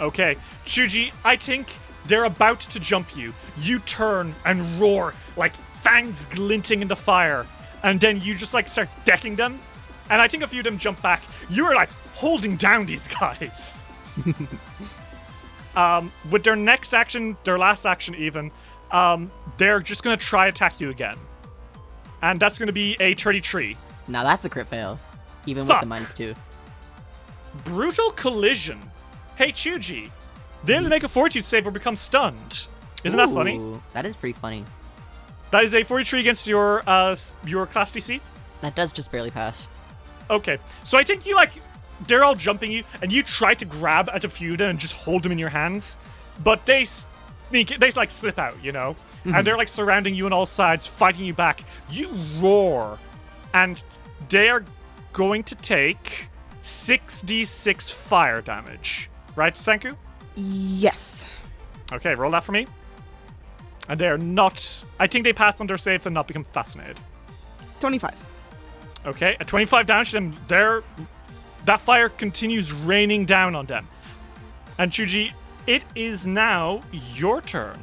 [SPEAKER 1] Okay. Chuji, I think they're about to jump you. You turn and roar, like fangs glinting in the fire. And then you just, like, start decking them. And I think a few of them jump back. You are, like, holding down these guys. With their next action, their last action even, they're just gonna try attack you again. And that's gonna be a 33.
[SPEAKER 4] Now that's a crit fail. Even
[SPEAKER 1] Fuck.
[SPEAKER 4] with the -2.
[SPEAKER 1] Brutal collision. Hey, Chuji. They have to make a fortitude save or become stunned. Isn't that funny?
[SPEAKER 4] Ooh, that is pretty funny.
[SPEAKER 1] That is a 43 against your class DC?
[SPEAKER 4] That does just barely pass.
[SPEAKER 1] Okay. So I think they're all jumping you, and you try to grab at a few of them and just hold them in your hands, but they slip out, you know?
[SPEAKER 4] Mm-hmm.
[SPEAKER 1] And they're surrounding you on all sides, fighting you back. You roar, and they are going to take 6d6 fire damage. Right, Sanku?
[SPEAKER 3] Yes.
[SPEAKER 1] Okay, roll that for me. And they are not... I think they pass on their save and not become fascinated.
[SPEAKER 3] 25.
[SPEAKER 1] Okay, at 25 damage, then that fire continues raining down on them. And Chuji, it is now your turn.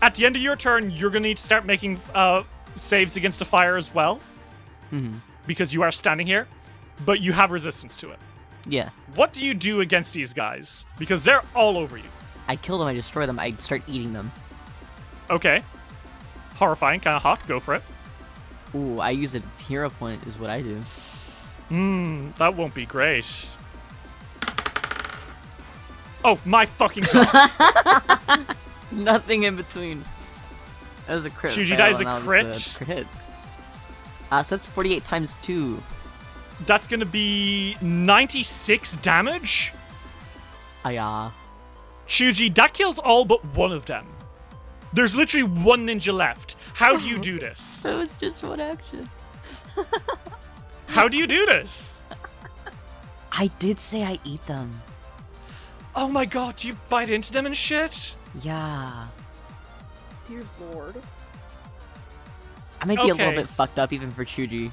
[SPEAKER 1] At the end of your turn, you're going to need to start making saves against the fire as well.
[SPEAKER 4] Mm-hmm.
[SPEAKER 1] Because you are standing here, but you have resistance to it.
[SPEAKER 4] Yeah.
[SPEAKER 1] What do you do against these guys? Because they're all over you.
[SPEAKER 4] I kill them, I destroy them, I start eating them.
[SPEAKER 1] Okay. Horrifying, kind of hot. Go for it.
[SPEAKER 4] Ooh, I use a hero point is what I do.
[SPEAKER 1] That won't be great. Oh, my fucking god.
[SPEAKER 4] Nothing in between. That was a crit.
[SPEAKER 1] Chuji,
[SPEAKER 4] fail,
[SPEAKER 1] that is
[SPEAKER 4] and
[SPEAKER 1] a
[SPEAKER 4] was
[SPEAKER 1] crit.
[SPEAKER 4] Crit hit. So that's 48 times 2.
[SPEAKER 1] That's going to be 96 damage.
[SPEAKER 4] Yeah.
[SPEAKER 1] Chuji, that kills all but one of them. There's literally one ninja left. How do you do this?
[SPEAKER 4] That was just one action.
[SPEAKER 1] How do you do this?
[SPEAKER 4] I did say I eat them.
[SPEAKER 1] Oh my god, do you bite into them and shit?
[SPEAKER 4] Yeah.
[SPEAKER 3] Dear Lord.
[SPEAKER 4] I might be a little
[SPEAKER 1] Okay.
[SPEAKER 4] bit fucked up even for Chuji.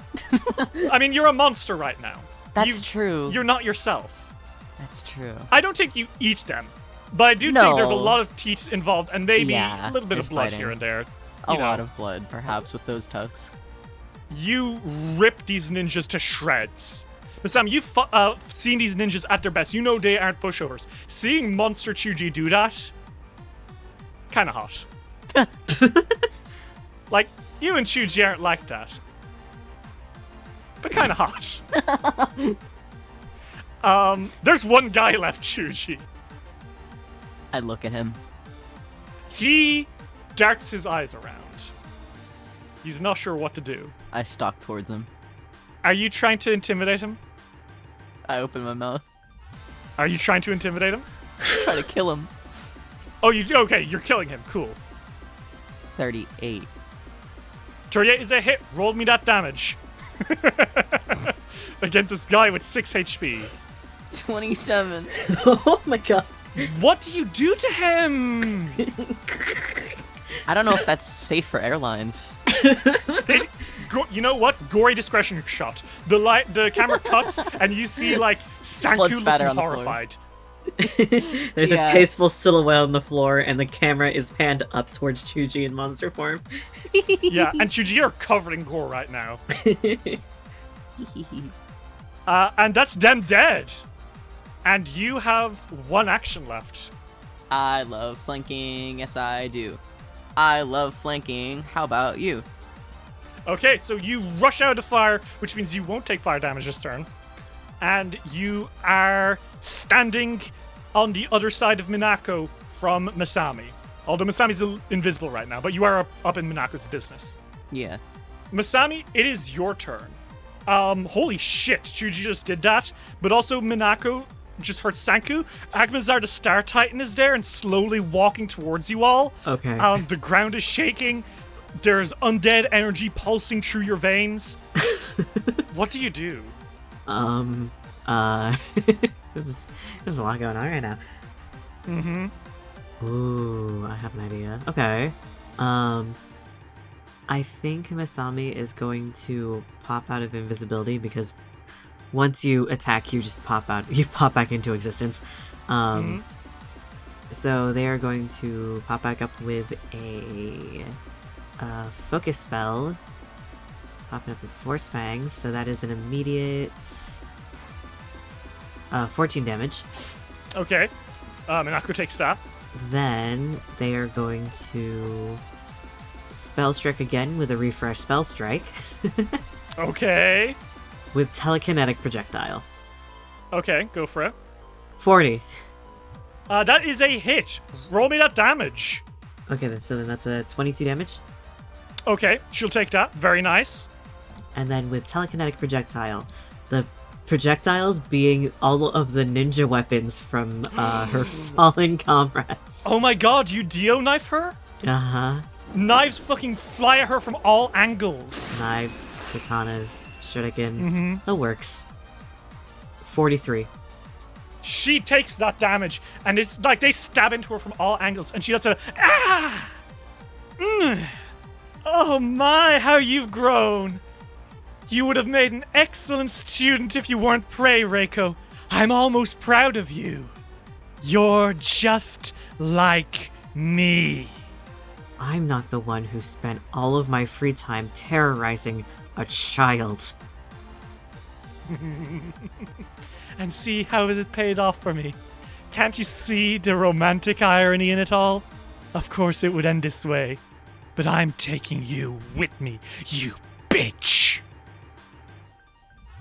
[SPEAKER 1] I mean, you're a monster right now.
[SPEAKER 4] That's true.
[SPEAKER 1] You're not yourself.
[SPEAKER 4] That's true.
[SPEAKER 1] I don't think you eat them. But I do think there's a lot of teeth involved and maybe
[SPEAKER 4] Yeah,
[SPEAKER 1] a little bit of
[SPEAKER 4] there's
[SPEAKER 1] blood
[SPEAKER 4] fighting.
[SPEAKER 1] here and there.
[SPEAKER 4] A
[SPEAKER 1] You know,
[SPEAKER 4] lot of blood, perhaps, with those tusks.
[SPEAKER 1] You rip these ninjas to shreds. But Sam, you've seen these ninjas at their best. You know they aren't pushovers. Seeing Monster Chuji do that, kind of hot. Like, you and Chuji aren't like that. But kind of hot. There's one guy left, Chuji.
[SPEAKER 4] I look at him.
[SPEAKER 1] He darts his eyes around. He's not sure what to do.
[SPEAKER 4] I stalk towards him.
[SPEAKER 1] Are you trying to intimidate him?
[SPEAKER 4] I open my mouth.
[SPEAKER 1] Are you trying to intimidate him?
[SPEAKER 4] Try to kill him.
[SPEAKER 1] Oh, okay, you're killing him. Cool.
[SPEAKER 4] 38.
[SPEAKER 1] 38 is a hit. Roll me that damage. Against this guy with 6 HP.
[SPEAKER 4] 27.
[SPEAKER 2] Oh my god.
[SPEAKER 1] What do you do to him?
[SPEAKER 4] I don't know if that's safe for airlines.
[SPEAKER 1] You know what? Gory discretion shot. The camera cuts and you see
[SPEAKER 4] Blood
[SPEAKER 1] Sanku
[SPEAKER 4] spatter
[SPEAKER 1] looking
[SPEAKER 4] on the floor.
[SPEAKER 1] horrified.
[SPEAKER 2] There's
[SPEAKER 4] Yeah.
[SPEAKER 2] a tasteful silhouette on the floor, and the camera is panned up towards Chuji in monster form.
[SPEAKER 1] Yeah, and Chuji, you're covered in gore right now. And that's them dead. And you have one action left.
[SPEAKER 4] I love flanking. Yes, I do. I love flanking. How about you?
[SPEAKER 1] Okay, so you rush out of the fire, which means you won't take fire damage this turn. And you are standing on the other side of Minako from Masami. Although Masami's invisible right now, but you are up in Minako's business.
[SPEAKER 4] Yeah.
[SPEAKER 1] Masami, it is your turn. Holy shit, Chuji just did that. But also Minako just hurt Sanku. Agmazar the Star Titan is there and slowly walking towards you all.
[SPEAKER 2] Okay.
[SPEAKER 1] The ground is shaking. There's undead energy pulsing through your veins. What do you do?
[SPEAKER 2] There's a lot going on right now.
[SPEAKER 1] Mm-hmm.
[SPEAKER 2] Ooh, I have an idea. Okay. I think Masami is going to pop out of invisibility because once you attack, you just pop out. You pop back into existence. So they are going to pop back up with a focus spell. Popping up with Force Fangs, so that is an immediate 14 damage.
[SPEAKER 1] Okay. Minako takes that.
[SPEAKER 2] then they are going to spell strike again with a refresh spell strike
[SPEAKER 1] Okay.
[SPEAKER 2] with telekinetic projectile.
[SPEAKER 1] Okay, go for it.
[SPEAKER 2] 40.
[SPEAKER 1] That is a hit. Roll me that damage.
[SPEAKER 2] Okay, then that's a 22 damage.
[SPEAKER 1] Okay, she'll take that. Very nice.
[SPEAKER 2] And then with telekinetic projectile, the projectiles being all of the ninja weapons from her fallen comrades.
[SPEAKER 1] Oh my god, you Dio knife her?
[SPEAKER 2] Uh-huh.
[SPEAKER 1] Knives fucking fly at her from all angles.
[SPEAKER 2] Knives, katanas, shurikens,
[SPEAKER 1] Mm-hmm.
[SPEAKER 2] the works. 43.
[SPEAKER 1] She takes that damage, and it's like they stab into her from all angles, and she has to Oh my, how you've grown. You would have made an excellent student if you weren't prey, Reiko. I'm almost proud of you. You're just like me.
[SPEAKER 2] I'm not the one who spent all of my free time terrorizing a child.
[SPEAKER 1] And see how it paid off for me. Can't you see the romantic irony in it all? Of course it would end this way, but I'm taking you with me, you bitch.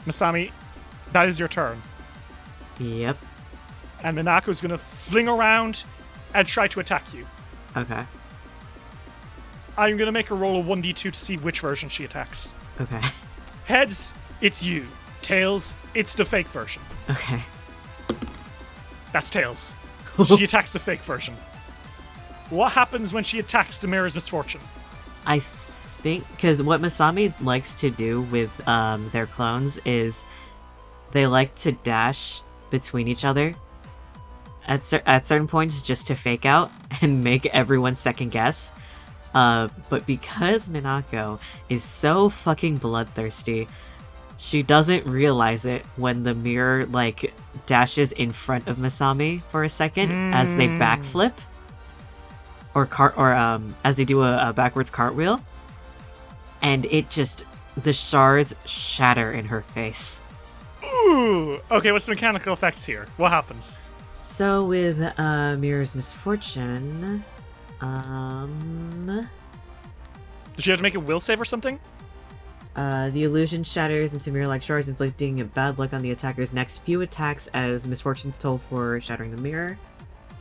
[SPEAKER 1] Masami, that is your turn.
[SPEAKER 2] Yep.
[SPEAKER 1] And Minako's gonna fling around and try to attack you.
[SPEAKER 2] Okay.
[SPEAKER 1] I'm gonna make her roll a 1d2 to see which version she attacks.
[SPEAKER 2] Okay.
[SPEAKER 1] Heads, it's you. Tails, it's the fake version.
[SPEAKER 2] Okay.
[SPEAKER 1] That's Tails. She attacks the fake version. What happens when she attacks the Mirror's Misfortune?
[SPEAKER 2] I think because what Masami likes to do with their clones is they like to dash between each other at certain points just to fake out and make everyone second guess. But because Minako is so fucking bloodthirsty, she doesn't realize it when the mirror like dashes in front of Masami for a second as they backflip or as they do a backwards cartwheel, and the shards shatter in her face.
[SPEAKER 1] Ooh! Okay, what's the mechanical effects here? What happens?
[SPEAKER 2] So with Mirror's Misfortune,
[SPEAKER 1] Does she have to make a will save or something?
[SPEAKER 2] the illusion shatters into mirror-like shards, inflicting bad luck on the attacker's next few attacks as misfortunes toll for shattering the mirror.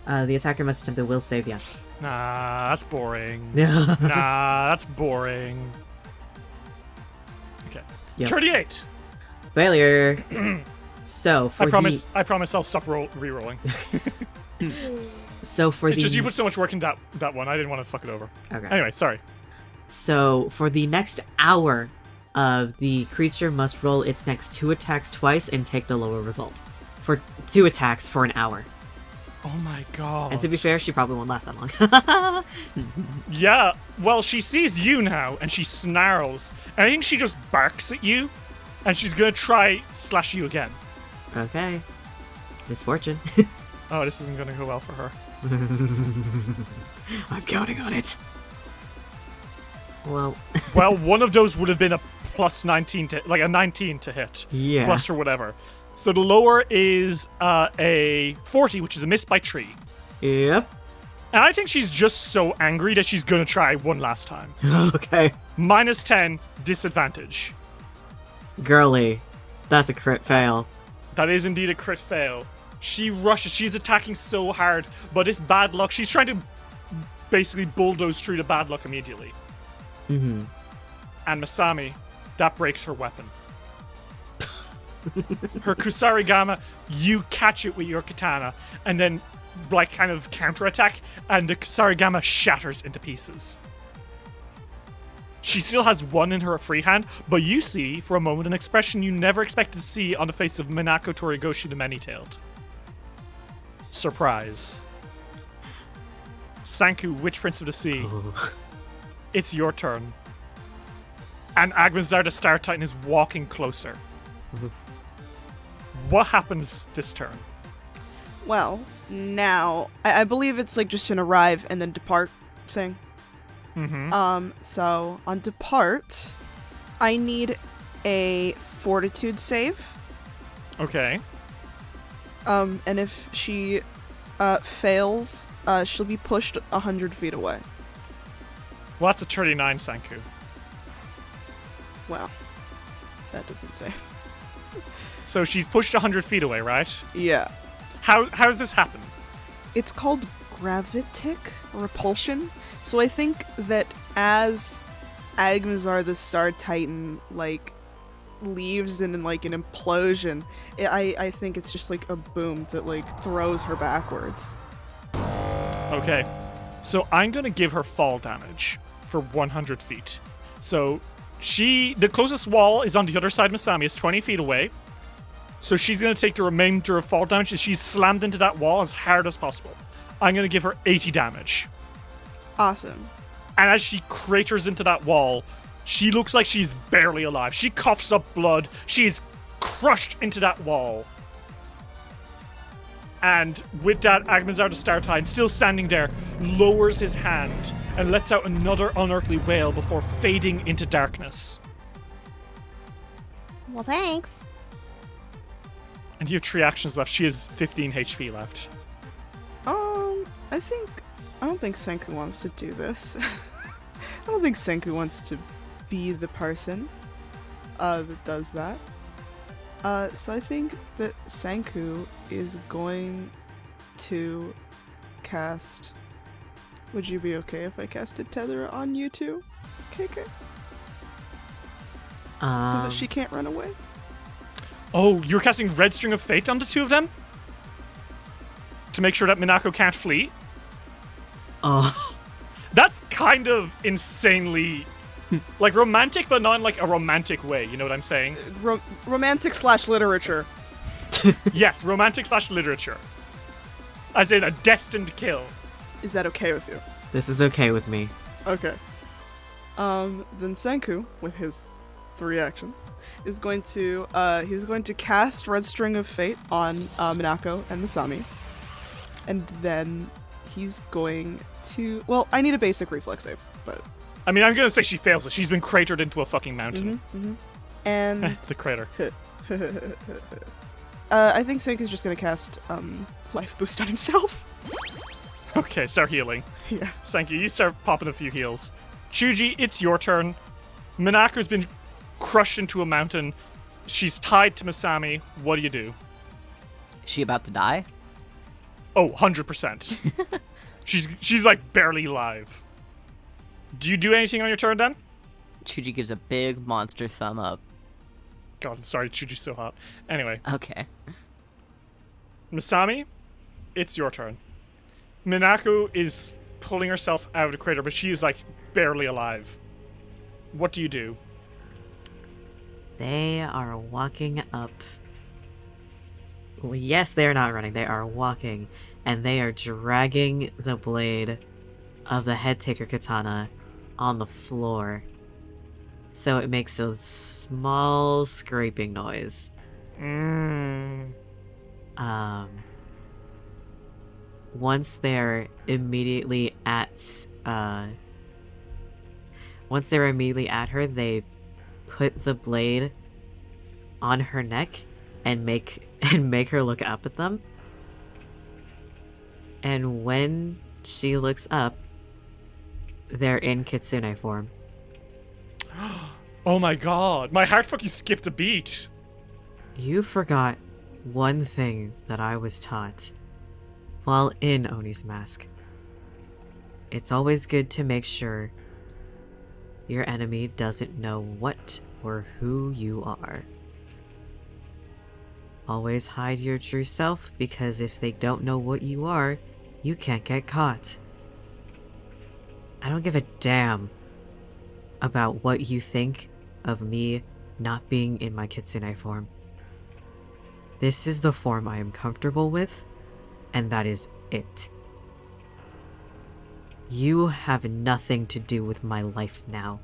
[SPEAKER 2] The attacker must attempt a will save, yeah.
[SPEAKER 1] Nah, that's boring. Nah, that's boring. Okay.
[SPEAKER 2] Yep.
[SPEAKER 1] 38!
[SPEAKER 2] Failure! So, for
[SPEAKER 1] I promise I'll stop re-rolling.
[SPEAKER 2] So for
[SPEAKER 1] It's just you put so much work in that one, I didn't want to fuck it over.
[SPEAKER 2] Okay.
[SPEAKER 1] Anyway, sorry.
[SPEAKER 2] So, for the next hour, the creature must roll its next 2 attacks twice and take the lower result. For 2 attacks for an hour.
[SPEAKER 1] Oh my god.
[SPEAKER 2] And to be fair, she probably won't last that long.
[SPEAKER 1] Yeah, well, she sees you now, and she snarls. And I think she just barks at you, and she's gonna try slash you again.
[SPEAKER 2] Okay. Misfortune.
[SPEAKER 1] Oh, this isn't gonna go well for her.
[SPEAKER 2] I'm counting on it. Well,
[SPEAKER 1] Well, one of those would have been a plus 19 to, like a 19 to hit.
[SPEAKER 2] yeah.
[SPEAKER 1] Plus or whatever. So the lower is a 40, which is a miss by 3.
[SPEAKER 2] Yep.
[SPEAKER 1] And I think she's just so angry that she's gonna try one last time.
[SPEAKER 2] Okay.
[SPEAKER 1] Minus 10, disadvantage.
[SPEAKER 2] Girly. That's a crit fail.
[SPEAKER 1] That is indeed a crit fail. She rushes, she's attacking so hard, but it's bad luck. She's trying to basically bulldoze through the bad luck immediately.
[SPEAKER 2] Mm-hmm.
[SPEAKER 1] And Masami, that breaks her weapon. Her Kusarigama, you catch it with your katana, and then, like, kind of counterattack, and the Kusarigama shatters into pieces. She still has one in her free hand, but you see, for a moment, an expression you never expected to see on the face of Minako Torigoshi the Many-Tailed. Surprise. Sanku, Witch Prince of the Sea.
[SPEAKER 2] Oh.
[SPEAKER 1] It's your turn. And Agmanzar the Star Titan is walking closer. What happens this turn?
[SPEAKER 3] Well, now I believe it's like just an arrive and then depart thing.
[SPEAKER 1] Mm-hmm.
[SPEAKER 3] So on depart, I need a fortitude save.
[SPEAKER 1] Okay.
[SPEAKER 3] And if she fails, she'll be pushed 100 feet away.
[SPEAKER 1] Well, that's a 39, Sanku.
[SPEAKER 3] Wow. That doesn't say.
[SPEAKER 1] So she's pushed 100 feet away, right?
[SPEAKER 3] Yeah.
[SPEAKER 1] How does this happen?
[SPEAKER 3] It's called gravitic repulsion. So I think that as Agmazar the Star Titan, like, leaves in, like, an implosion, I think it's just, like, a boom that, like, throws her backwards.
[SPEAKER 1] Okay. So I'm going to give her fall damage for 100 feet. So the closest wall is on the other side of Masami. It's 20 feet away. So she's going to take the remainder of fall damage as she's slammed into that wall as hard as possible. I'm going to give her 80 damage.
[SPEAKER 3] Awesome.
[SPEAKER 1] And as she craters into that wall, she looks like she's barely alive. She coughs up blood. She's crushed into that wall. And with that, Agmazar the Star Titan, still standing there, lowers his hand and lets out another unearthly wail before fading into darkness.
[SPEAKER 5] Well, thanks.
[SPEAKER 1] And you have 3 actions left. She has 15 HP left.
[SPEAKER 3] I don't think Senku wants to do this. I don't think Senku wants to be the person that does that. So I think that Senku is going to cast... Would you be okay if I casted Tether on you two, KK? So that she can't run away?
[SPEAKER 1] Oh, you're casting Red String of Fate on the two of them? To make sure that Minako can't flee?
[SPEAKER 2] Oh.
[SPEAKER 1] That's kind of insanely... like, romantic, but not in, like, a romantic way. You know what I'm saying?
[SPEAKER 3] Romantic/literature.
[SPEAKER 1] Yes, romantic/literature. I'd say a destined kill.
[SPEAKER 3] Is that okay with you?
[SPEAKER 2] This is okay with me.
[SPEAKER 3] Okay. Then Senku, with his 3 actions, is going to cast Red String of Fate on Minako and Masami. And then he's going to... Well, I need a basic reflex save, but...
[SPEAKER 1] I mean, I'm gonna say she fails it. She's been cratered into a fucking mountain.
[SPEAKER 3] And...
[SPEAKER 1] The crater.
[SPEAKER 3] I think Senku's just gonna cast Life Boost on himself.
[SPEAKER 1] Okay, start healing.
[SPEAKER 3] Yeah.
[SPEAKER 1] Thank you. You start popping a few heals. Chuji, it's your turn. Minako's been crushed into a mountain. She's tied to Masami. What do you do?
[SPEAKER 4] Is she about to die?
[SPEAKER 1] Oh, 100%. She's like barely alive. Do you do anything on your turn then?
[SPEAKER 4] Chuji gives a big monster thumb up.
[SPEAKER 1] God, I'm sorry, Chuji's so hot. Anyway,
[SPEAKER 4] Okay.
[SPEAKER 1] Masami, it's your turn. Minako is pulling herself out of the crater, but she is like barely alive. What do you do?
[SPEAKER 2] They are walking up. Well, yes, they are not running. They are walking, and they are dragging the blade of the head taker katana on the floor. So it makes a small scraping noise. Once they're immediately at her, they put the blade on her neck and make her look up at them. And when she looks up, they're in kitsune form.
[SPEAKER 1] Oh my god, my heart fucking skipped a beat.
[SPEAKER 2] You forgot one thing that I was taught while in Oni's Mask. It's always good to make sure your enemy doesn't know what or who you are. Always hide your true self, because if they don't know what you are, you can't get caught. I don't give a damn about what you think of me not being in my kitsune form. This is the form I am comfortable with, and that is it. You have nothing to do with my life now.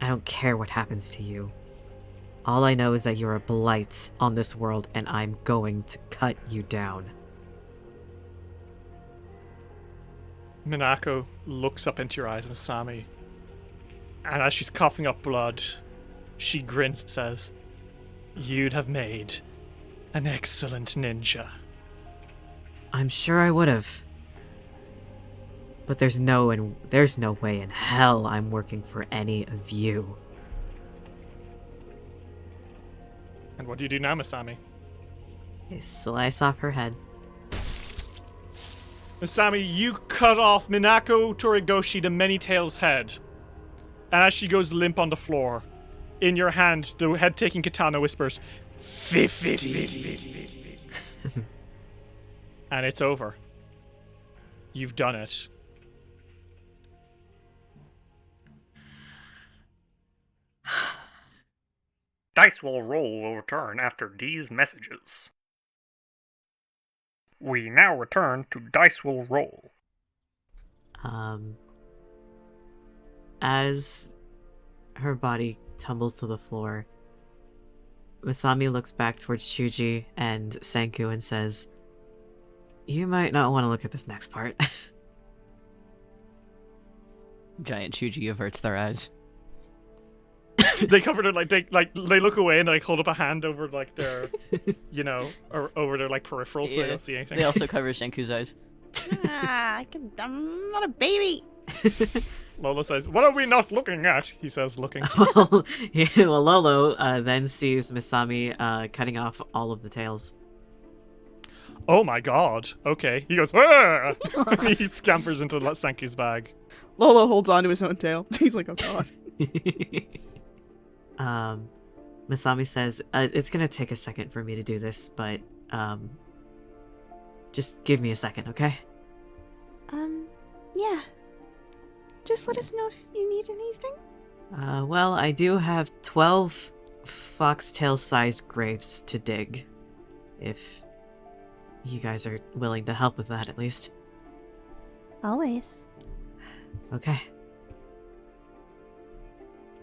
[SPEAKER 2] I don't care what happens to you. All I know is that you're a blight on this world, and I'm going to cut you down.
[SPEAKER 1] Minako looks up into your eyes, Masami, and as she's coughing up blood, she grins and says, "You'd have made an excellent ninja."
[SPEAKER 2] I'm sure I would have. But there's no way in hell I'm working for any of you.
[SPEAKER 1] And what do you do now, Masami?
[SPEAKER 2] I slice off her head.
[SPEAKER 1] Masami, you cut off Minako Torigoshi the Many-Tails' head. And as she goes limp on the floor, in your hand, the head-taking katana whispers, 50. And it's over. You've done it. Dice will return after these messages. We now return to Dice will roll.
[SPEAKER 2] As her body tumbles to the floor, Masami looks back towards Chuji and Senku and says, "You might not want to look at this next part."
[SPEAKER 4] Giant Chuji averts their eyes.
[SPEAKER 1] They covered it they look away and hold up a hand over their, or over their peripherals so they don't see anything.
[SPEAKER 4] They also cover Shenku's eyes.
[SPEAKER 3] I'm not a baby.
[SPEAKER 1] Lolo says, "What are we not looking at?" He says, looking.
[SPEAKER 2] Well, Lolo then sees Masami cutting off all of the tails.
[SPEAKER 1] Oh my god. Okay. He goes, "Ah!" He scampers into Senku's bag.
[SPEAKER 3] Lolo holds on to his own tail. He's like, oh god.
[SPEAKER 2] Masami says, "It's gonna take a second for me to do this, but just give me a second, okay?"
[SPEAKER 3] Yeah. Just let us know if you need anything.
[SPEAKER 2] Well, I do have 12 foxtail-sized graves to dig. If you guys are willing to help with that, at least.
[SPEAKER 3] Always.
[SPEAKER 2] Okay.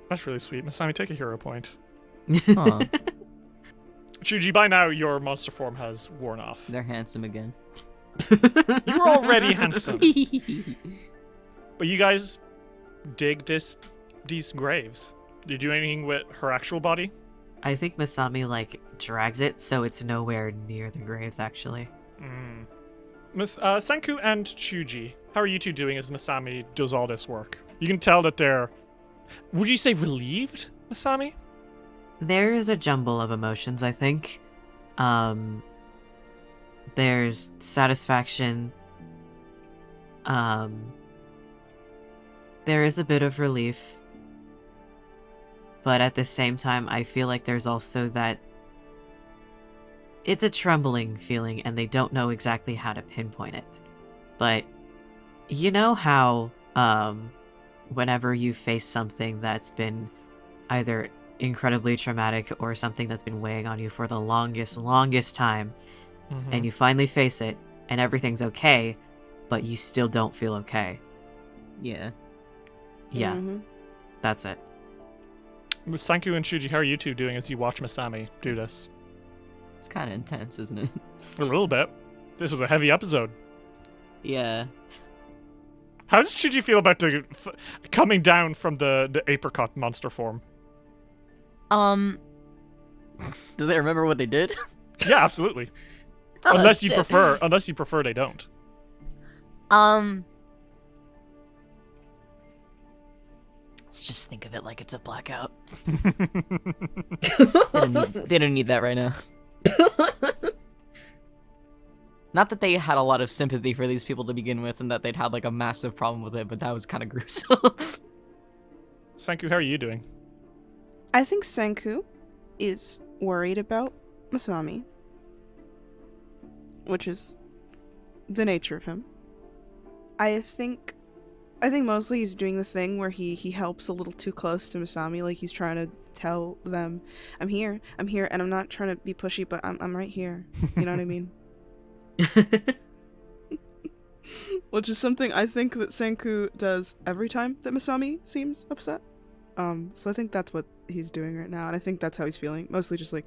[SPEAKER 1] That's really sweet. Masami, take a hero point.
[SPEAKER 4] Aw,
[SPEAKER 1] Chuji, by now your monster form has worn off.
[SPEAKER 4] they're handsome again.
[SPEAKER 1] You were already handsome. But you guys dig these graves. Do you do anything with her actual body?
[SPEAKER 2] I think Masami, drags it so it's nowhere near the graves, actually.
[SPEAKER 1] Senku and Chuji, how are you two doing as Masami does all this work? You can tell that they're... Would you say relieved, Masami?
[SPEAKER 2] There is a jumble of emotions, I think. There's satisfaction. There is a bit of relief. But at the same time, I feel like there's also that... It's a trembling feeling, and they don't know exactly how to pinpoint it. But you know how, whenever you face something that's been either incredibly traumatic or something that's been weighing on you for the longest time, and you finally face it, and everything's okay, but you still don't feel okay.
[SPEAKER 4] Yeah.
[SPEAKER 2] Yeah, that's it.
[SPEAKER 1] Senku and Chuji, how are you two doing as you watch Masami do this?
[SPEAKER 4] It's kind of intense, isn't it?
[SPEAKER 1] A little bit. This was a heavy episode.
[SPEAKER 4] Yeah.
[SPEAKER 1] How does Chuji feel about coming down from the apricot monster form?
[SPEAKER 4] Do they remember what they did?
[SPEAKER 1] Yeah, absolutely.
[SPEAKER 4] Oh,
[SPEAKER 1] unless you
[SPEAKER 4] shit.
[SPEAKER 1] prefer they don't.
[SPEAKER 4] Let's just think of it like it's a blackout. They don't need that right now. Not that they had a lot of sympathy for these people to begin with, and that they'd had a massive problem with it, but that was kind of gruesome.
[SPEAKER 1] Senku, how are you doing?
[SPEAKER 3] I think Senku is worried about Masami, which is the nature of him. I think mostly he's doing the thing where he helps a little too close to Masami, he's trying to tell them, I'm here, and I'm not trying to be pushy, but I'm right here. You know what I mean? Which is something I think that Senku does every time that Masami seems upset. So I think that's what he's doing right now, and I think that's how he's feeling. Mostly just are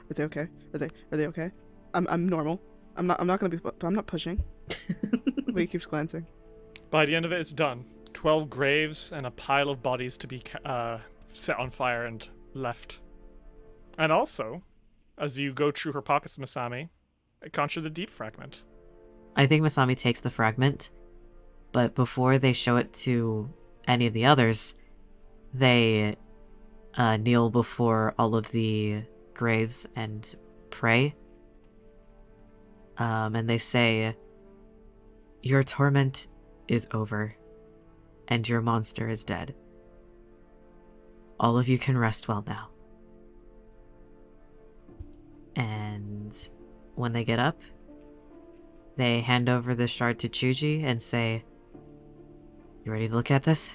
[SPEAKER 3] they okay? Are they okay? I'm normal. I'm not gonna be. I'm not pushing. But he keeps glancing.
[SPEAKER 1] By the end of it, it's done. 12 graves and a pile of bodies to be set on fire and left. And also, as you go through her pockets, Masami, conjure the deep fragment.
[SPEAKER 2] I think Masami takes the fragment, but before they show it to any of the others, they kneel before all of the graves and pray. And they say, "Your torment is over, and your monster is dead. All of you can rest well now." And when they get up, they hand over the shard to Chuji and say, "You ready to look at this?"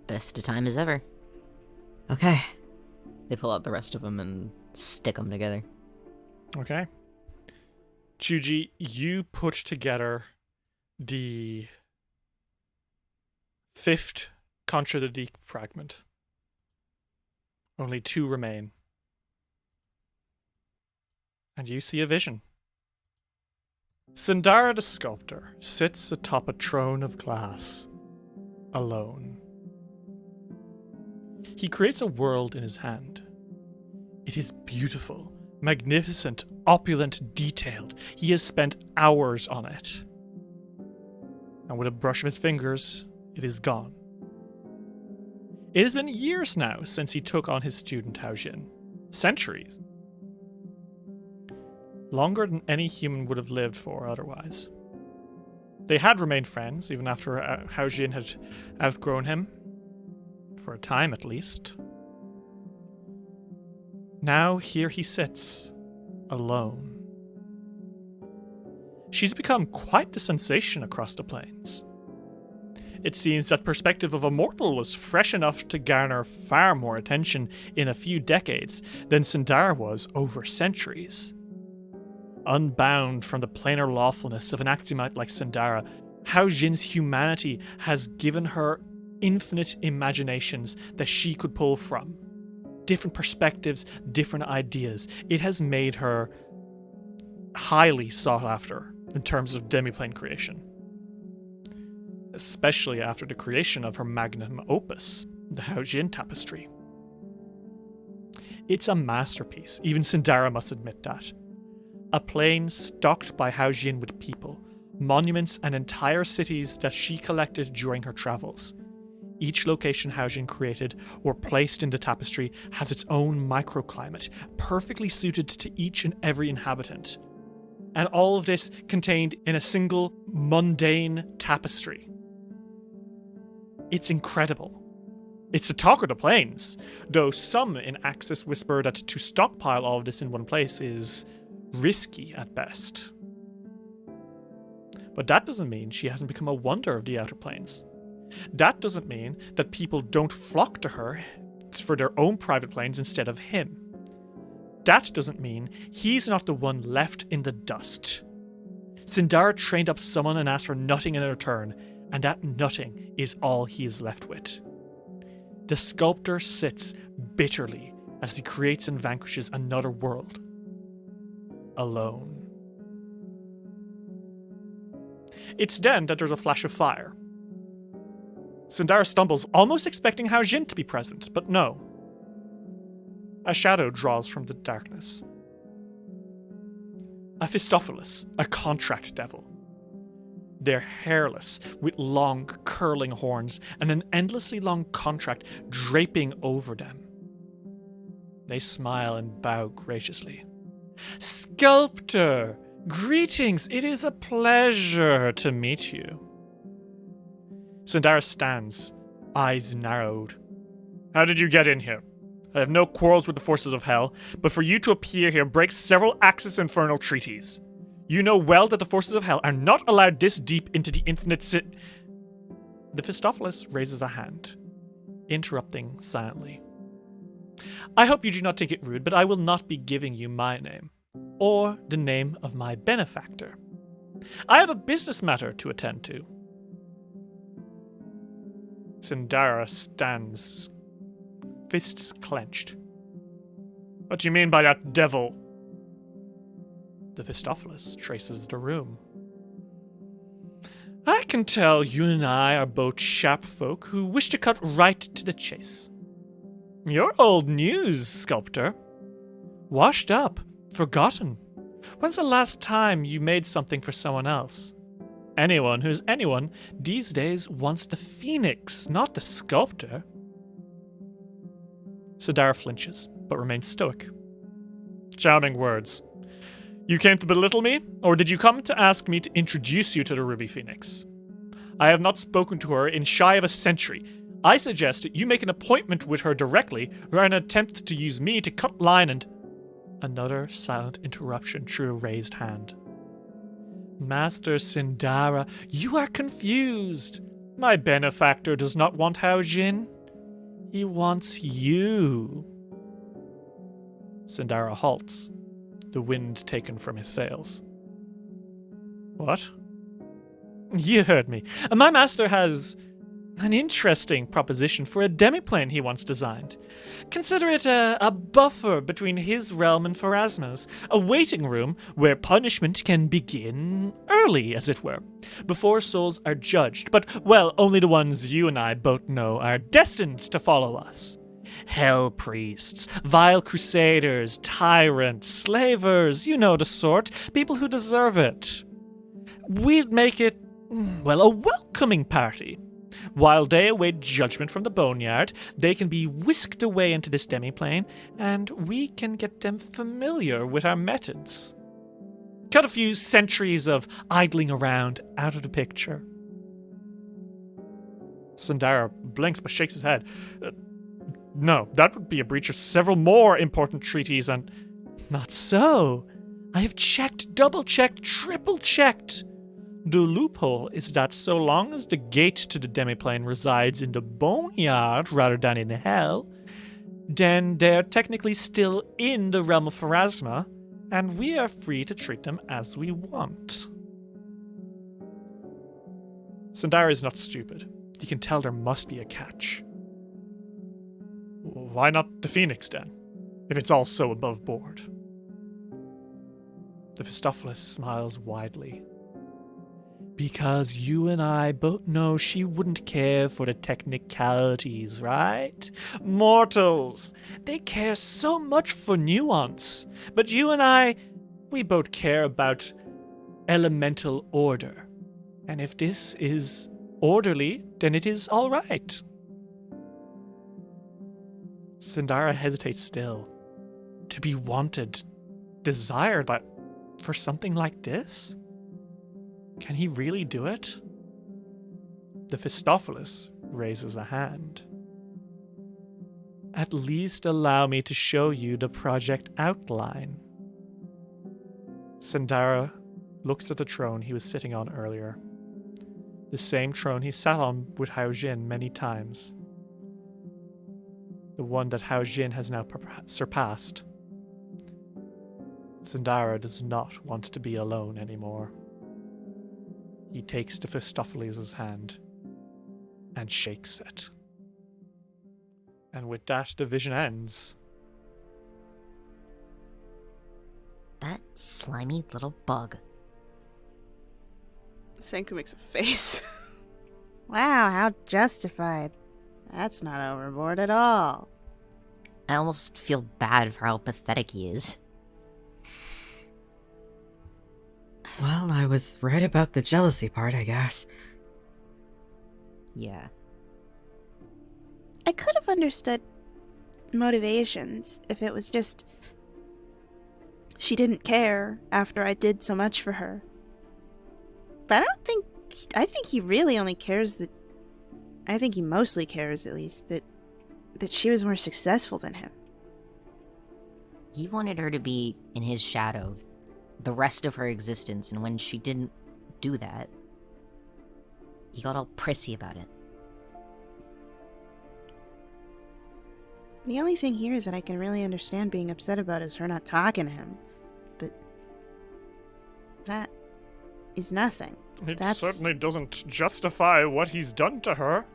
[SPEAKER 4] Best of time as ever.
[SPEAKER 2] Okay.
[SPEAKER 4] They pull out the rest of them and stick them together.
[SPEAKER 1] Okay. Chuji, you put together the 5th Contra the Deep fragment. Only 2 remain. And you see a vision. Sindara the Sculptor sits atop a throne of glass, alone. He creates a world in his hand. It is beautiful, magnificent, opulent, detailed. He has spent hours on it. And with a brush of his fingers, it is gone. It has been years now since he took on his student Haojin. Centuries. Longer than any human would have lived for otherwise. They had remained friends, even after Haojin had outgrown him. For a time, at least. Now, here he sits, alone. She's become quite the sensation across the plains. It seems that perspective of a mortal was fresh enough to garner far more attention in a few decades than Sindara was over centuries. Unbound from the plainer lawfulness of an Axumite like Sindara, Haojin's humanity has given her infinite imaginations that she could pull from. Different perspectives, different ideas. It has made her highly sought after in terms of demiplane creation. Especially after the creation of her magnum opus, the Haojin Tapestry. It's a masterpiece, even Sindara must admit that. A plane stocked by Haojin with people, monuments and entire cities that she collected during her travels. Each location Haojin created or placed in the tapestry has its own microclimate, perfectly suited to each and every inhabitant. And all of this contained in a single mundane tapestry. It's incredible. It's the talk of the plains, though some in Axis whisper that to stockpile all of this in one place is risky at best. But that doesn't mean she hasn't become a wonder of the outer plains. That doesn't mean that people don't flock to her for their own private planes instead of him. That doesn't mean he's not the one left in the dust. Sindara trained up someone and asked for nothing in return, and that nothing is all he is left with. The sculptor sits bitterly as he creates and vanquishes another world. Alone. It's then that there's a flash of fire. Sindara stumbles, almost expecting Haojin to be present, but no. A shadow draws from the darkness. A Phistophilis, a contract devil. They're hairless, with long, curling horns, and an endlessly long contract draping over them. They smile and bow graciously. Sculptor! Greetings! It is a pleasure to meet you. Sindara stands, eyes narrowed. How did you get in here? I have no quarrels with the forces of hell, but for you to appear here breaks several Axis Infernal treaties. You know well that the forces of hell are not allowed this deep into the infinite The Phistophilis raises a hand, interrupting silently. I hope you do not think it rude, but I will not be giving you my name, or the name of my benefactor. I have a business matter to attend to. Sindara stands, fists clenched. What do you mean by that devil? The Phistophilis traces the room. I can tell you and I are both sharp folk who wish to cut right to the chase. You're old news, Sculptor. Washed up, forgotten. When's the last time you made something for someone else? Anyone who's anyone these days wants the phoenix, not the sculptor. Sindara flinches, but remains stoic. Charming words. You came to belittle me, or did you come to ask me to introduce you to the Ruby Phoenix? I have not spoken to her in shy of a century. I suggest that you make an appointment with her directly, rather than attempt to use me to cut line and... Another silent interruption through a raised hand. Master Sindara, you are confused. My benefactor does not want Hao Jin. He wants you. Sindara halts, the wind taken from his sails. What? You heard me. My master has an interesting proposition for a demiplane he once designed. Consider it a buffer between his realm and Pharasma's, a waiting room where punishment can begin early, as it were, before souls are judged, but, well, only the ones you and I both know are destined to follow us. Hell priests, vile crusaders, tyrants, slavers, you know the sort, people who deserve it. We'd make it, well, a welcoming party. While they await judgment from the boneyard, they can be whisked away into this demiplane, and we can get them familiar with our methods. Cut a few centuries of idling around out of the picture. Sindara blinks but shakes his head. No, that would be a breach of several more important treaties, and... Not so. I have checked, double-checked, triple-checked. The loophole is that so long as the gate to the demiplane resides in the boneyard rather than in hell, then they're technically still in the realm of Pharasma, and we are free to treat them as we want. Sindara is not stupid. He can tell there must be a catch. Why not the Phoenix, then, if it's all so above board? The Mephistopheles smiles widely. Because you and I both know she wouldn't care for the technicalities, right? Mortals, they care so much for nuance. But you and I, we both care about elemental order. And if this is orderly, then it is all right. Sindara hesitates still. To be wanted, desired for something like this? Can he really do it? The Mephistopheles raises a hand. At least allow me to show you the project outline. Sindara looks at the throne he was sitting on earlier. The same throne he sat on with Hao Jin many times. The one that Hao Jin has now surpassed. Sindara does not want to be alone anymore. He takes the Mephistopheles' hand and shakes it. And with that, the vision ends.
[SPEAKER 4] That slimy little bug.
[SPEAKER 3] Senku makes a face.
[SPEAKER 5] Wow, how justified. That's not overboard at all.
[SPEAKER 4] I almost feel bad for how pathetic he is.
[SPEAKER 2] Well, I was right about the jealousy part, I guess.
[SPEAKER 4] Yeah.
[SPEAKER 5] I could have understood motivations if it was just she didn't care after I did so much for her. But I think he really only cares that... I think he mostly cares, at least, that she was more successful than him.
[SPEAKER 4] He wanted her to be in his shadow the rest of her existence, and when she didn't do that, he got all prissy about it.
[SPEAKER 5] The only thing here that I can really understand being upset about is her not talking to him. But that is nothing.
[SPEAKER 1] It certainly doesn't justify what he's done to her.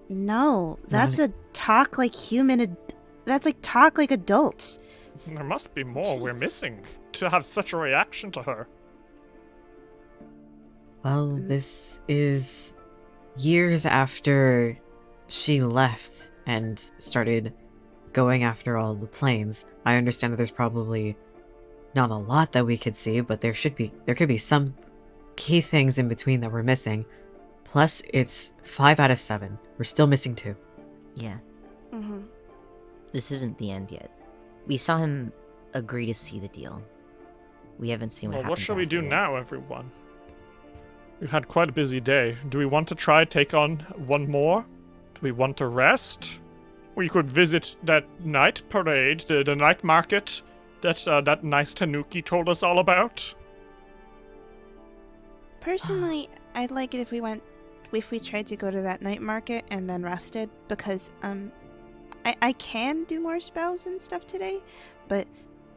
[SPEAKER 5] No, that's a talk like human... That's like talk like adults.
[SPEAKER 1] There must be more we're missing to have such a reaction to her.
[SPEAKER 2] Well, this is years after she left and started going after all the planes. I understand that there's probably not a lot that we could see, but there could be some key things in between that we're missing. Plus, it's 5 out of 7. We're still missing 2.
[SPEAKER 4] Yeah,
[SPEAKER 5] Mm-hmm.
[SPEAKER 4] this isn't the end yet. We saw him agree to see the deal. We haven't seen what
[SPEAKER 1] Well,
[SPEAKER 4] happens
[SPEAKER 1] what shall we do
[SPEAKER 4] after it.
[SPEAKER 1] now, everyone? We've had quite a busy day. Do we want to try take on one more? Do we want to rest? We could visit that night parade, the night market that nice tanuki told us all about.
[SPEAKER 5] Personally, I'd like it if we tried to go to that night market and then rested, because I can do more spells and stuff today, but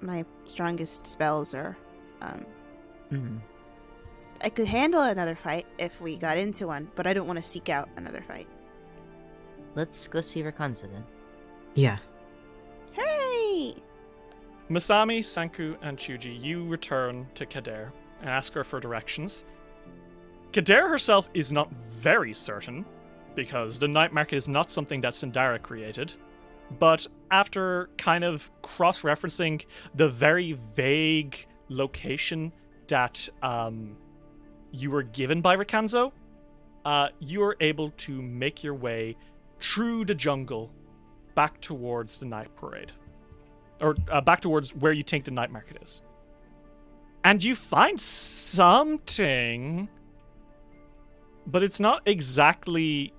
[SPEAKER 5] my strongest spells are
[SPEAKER 4] Mhm.
[SPEAKER 5] I could handle another fight if we got into one, but I don't want to seek out another fight.
[SPEAKER 4] Let's go see Rakanza then.
[SPEAKER 2] Yeah.
[SPEAKER 5] Hey!
[SPEAKER 1] Masami, Sanku, and Chuji, you return to Kader and ask her for directions. Kader herself is not very certain, because the night market is not something that Sindara created. But after kind of cross-referencing the very vague location that you were given by Rakanzo, you are able to make your way through the jungle back towards the night parade. Or back towards where you think the night market is. And you find something, but it's not exactly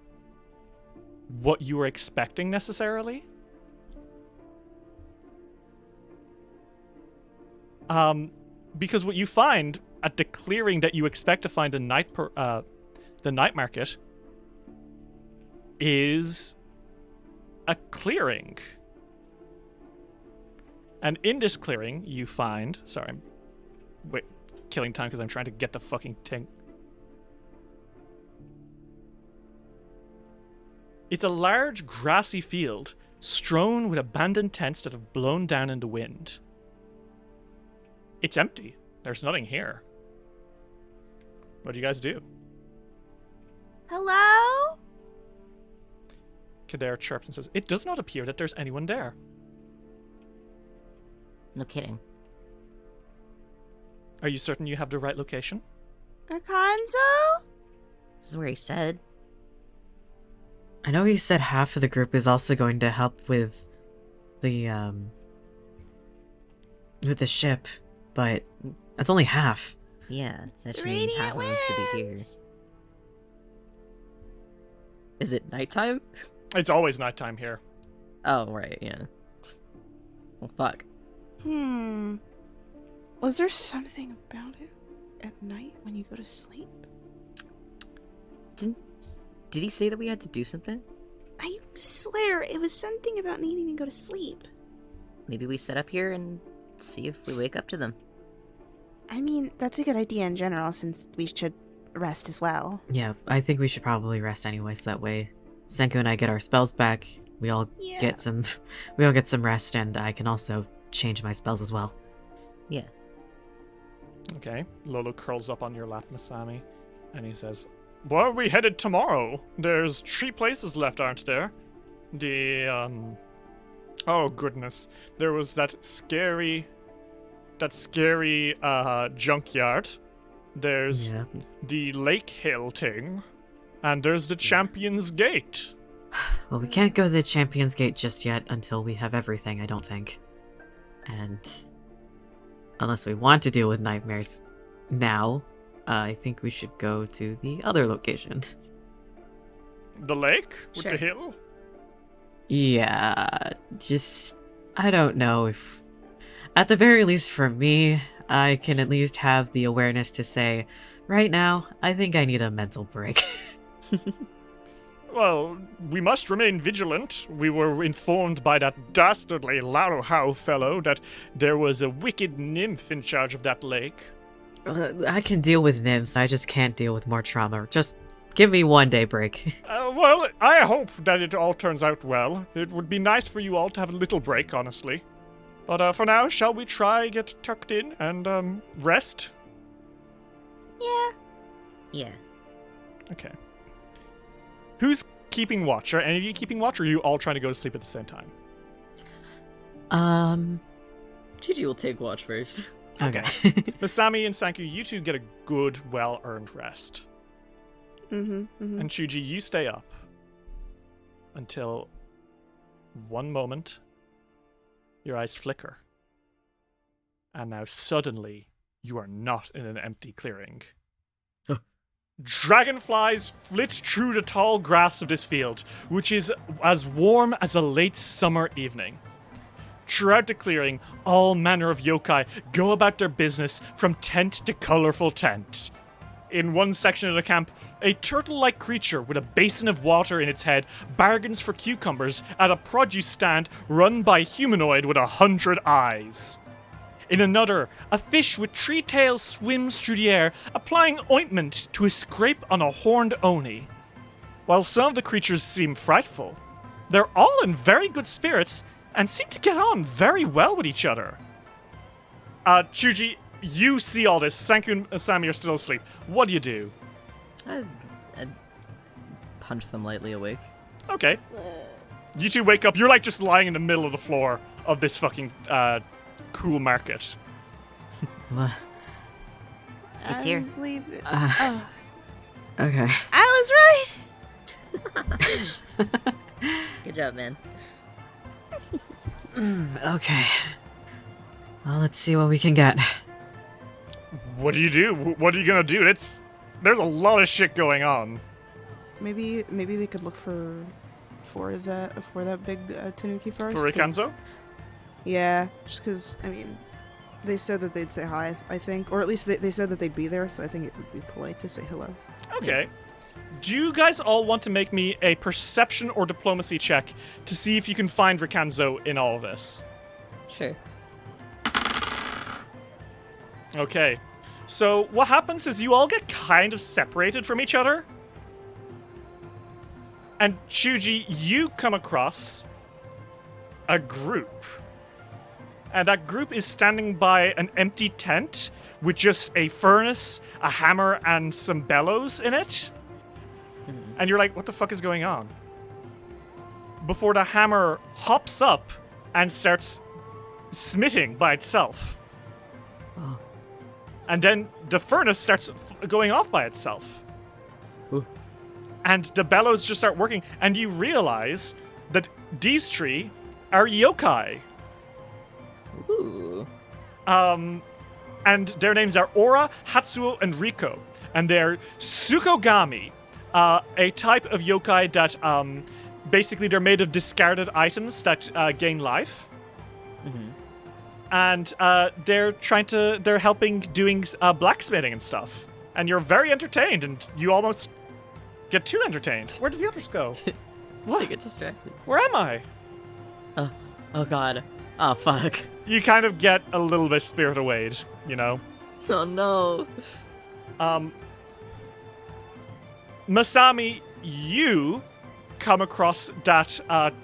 [SPEAKER 1] what you were expecting necessarily. Because what you find at the clearing that you expect to find the night market is a clearing. And in this clearing, you find... Sorry, I'm killing time because I'm trying to get the fucking thing. It's a large grassy field strewn with abandoned tents that have blown down in the wind. It's empty. There's nothing here. What do you guys do?
[SPEAKER 5] Hello?
[SPEAKER 1] Kader chirps and says, "It does not appear that there's anyone there."
[SPEAKER 4] No kidding.
[SPEAKER 1] Are you certain you have the right location?
[SPEAKER 5] Rakanzo?
[SPEAKER 4] This is where he said.
[SPEAKER 2] I know he said half of the group is also going to help with the ship, but that's only half.
[SPEAKER 4] Yeah, that should
[SPEAKER 5] Radiant
[SPEAKER 4] mean half of us should be here.
[SPEAKER 5] winds.
[SPEAKER 4] Is it nighttime?
[SPEAKER 1] It's always nighttime here.
[SPEAKER 4] Oh, right, yeah. Well, fuck.
[SPEAKER 5] Was there something about it at night when you go to sleep?
[SPEAKER 4] Did he say that we had to do something?
[SPEAKER 5] I swear it was something about needing to go to sleep.
[SPEAKER 4] Maybe we set up here and see if we wake up to them.
[SPEAKER 5] I mean, that's a good idea in general, since we should rest as well.
[SPEAKER 2] Yeah, I think we should probably rest anyway, so that way Senku and I get our spells back. We all
[SPEAKER 5] Yeah.
[SPEAKER 2] get some rest, and I can also change my spells as well.
[SPEAKER 4] Yeah.
[SPEAKER 1] Okay. Lolo curls up on your lap, Masami, and he says, "Where are we headed tomorrow? There's 3 places left, aren't there? Oh goodness. There was that scary junkyard. There's
[SPEAKER 2] Yeah.
[SPEAKER 1] the Lake Hill thing. And there's the Champion's Gate."
[SPEAKER 2] Well, we can't go to the Champion's Gate just yet until we have everything, I don't think. And unless we want to deal with nightmares now, I think we should go to the other location.
[SPEAKER 1] The lake? With
[SPEAKER 4] Sure.
[SPEAKER 1] the hill?
[SPEAKER 2] Yeah, just... I don't know if... At the very least for me, I can at least have the awareness to say, right now, I think I need a mental break.
[SPEAKER 1] Well, we must remain vigilant. We were informed by that dastardly Larohau fellow that there was a wicked nymph in charge of that lake.
[SPEAKER 2] I can deal with nymphs, I just can't deal with more trauma. Just give me one day break.
[SPEAKER 1] Well, I hope that it all turns out well. It would be nice for you all to have a little break, honestly. But for now, shall we try get tucked in and rest?
[SPEAKER 5] Yeah.
[SPEAKER 4] Yeah.
[SPEAKER 1] Okay. Who's keeping watch? Are any of you keeping watch, or are you all trying to go to sleep at the same time?
[SPEAKER 4] Chuji will take watch first.
[SPEAKER 2] Okay.
[SPEAKER 1] Masami and Sanku, you two get a good, well-earned rest.
[SPEAKER 3] Mm-hmm.
[SPEAKER 1] And Chuji, you stay up until one moment, your eyes flicker. And now suddenly, you are not in an empty clearing. Dragonflies flit through the tall grass of this field, which is as warm as a late summer evening. Throughout the clearing, all manner of yokai go about their business from tent to colorful tent. In one section of the camp, a turtle-like creature with a basin of water in its head bargains for cucumbers at a produce stand run by a humanoid with 100 eyes. In another, a fish with 3 tails swims through the air, applying ointment to a scrape on a horned oni. While some of the creatures seem frightful, they're all in very good spirits and seem to get on very well with each other. Chuji, you see all this. Sanku and Asami are still asleep. What do you do?
[SPEAKER 4] I'd punch them lightly awake.
[SPEAKER 1] Okay. You two wake up. You're like just lying in the middle of the floor of this fucking cool market.
[SPEAKER 2] What?
[SPEAKER 4] It's here.
[SPEAKER 5] I'm sleeping.
[SPEAKER 2] Okay.
[SPEAKER 5] I was right.
[SPEAKER 4] Good job, man.
[SPEAKER 2] Okay. Well, let's see what we can get.
[SPEAKER 1] What do you do? What are you gonna do? There's a lot of shit going on.
[SPEAKER 3] Maybe they could look for that big tanuki first.
[SPEAKER 1] For Rikanzo?
[SPEAKER 3] Yeah, just because, I mean, they said that they'd say hi, I think. Or at least they said that they'd be there, so I think it would be polite to say hello.
[SPEAKER 1] Okay. Do you guys all want to make me a perception or diplomacy check to see if you can find Rikanzo in all of this?
[SPEAKER 4] Sure.
[SPEAKER 1] Okay. So what happens is you all get kind of separated from each other. And Chuji, you come across a group. And that group is standing by an empty tent with just a furnace, a hammer, and some bellows in it. And you're like, what the fuck is going on? Before the hammer hops up and starts smitting by itself.
[SPEAKER 4] Oh.
[SPEAKER 1] And then the furnace starts going off by itself.
[SPEAKER 4] Ooh.
[SPEAKER 1] And the bellows just start working, and you realize that these 3 are yokai.
[SPEAKER 4] Ooh.
[SPEAKER 1] And their names are Ora, Hatsuo, and Riko. And they're Tsukogami, a type of yokai that, basically they're made of discarded items that gain life.
[SPEAKER 4] Mm-hmm.
[SPEAKER 1] And they're helping doing blacksmithing and stuff. And you're very entertained, and you almost get too entertained. Where did the others go?
[SPEAKER 4] What? I get distracted.
[SPEAKER 1] Where am I?
[SPEAKER 4] Oh god. Oh fuck.
[SPEAKER 1] You kind of get a little bit spirit away, you know?
[SPEAKER 4] Oh no.
[SPEAKER 1] Masami, you come across that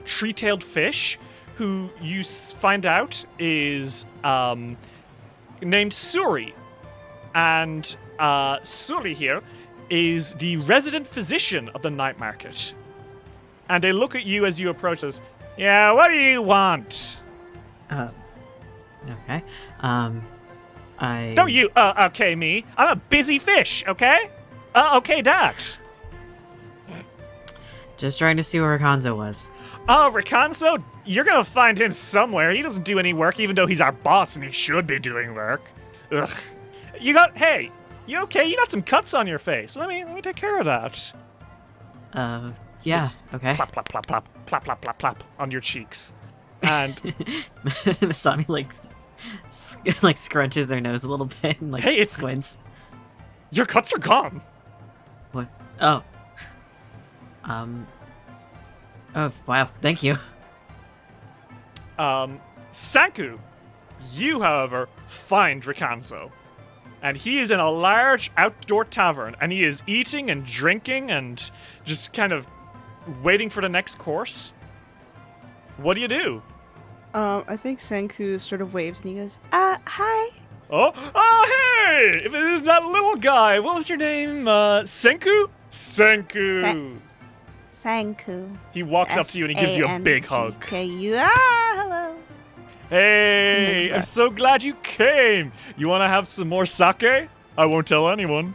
[SPEAKER 1] 3-tailed fish who you find out is named Suri. And Suri here is the resident physician of the night market. And they look at you as you approach us. Yeah, what do you want?
[SPEAKER 2] Okay.
[SPEAKER 1] Don't you, okay me. I'm a busy fish, okay? Okay that.
[SPEAKER 2] Just trying to see where Rikanzo was.
[SPEAKER 1] Oh, Rikanzo? You're gonna find him somewhere. He doesn't do any work, even though he's our boss and he should be doing work. Ugh. Hey, you okay? You got some cuts on your face. Let me take care of that.
[SPEAKER 2] Yeah, okay.
[SPEAKER 1] Plop, plop, plop, plop, plop, plop, plop, plop on your cheeks. And
[SPEAKER 2] Masami, like scrunches their nose a little bit and, like,
[SPEAKER 1] Hey, it's-
[SPEAKER 2] squints.
[SPEAKER 1] your cuts are gone.
[SPEAKER 2] What? Oh. Oh, wow, thank you.
[SPEAKER 1] Sanku, you, however, find Rikanzo. And he is in a large outdoor tavern, and he is eating and drinking and just kind of waiting for the next course. What do you do?
[SPEAKER 3] I think Senku sort of waves and he goes, hi.
[SPEAKER 1] Oh, hey! If it is that little guy, what was your name? Senku? Senku.
[SPEAKER 5] Sanku.
[SPEAKER 1] He walks up to you and he gives you a big hug.
[SPEAKER 5] Hello.
[SPEAKER 1] Hey,
[SPEAKER 3] Nice.
[SPEAKER 1] I'm so glad you came. You want to have some more sake? I won't tell anyone.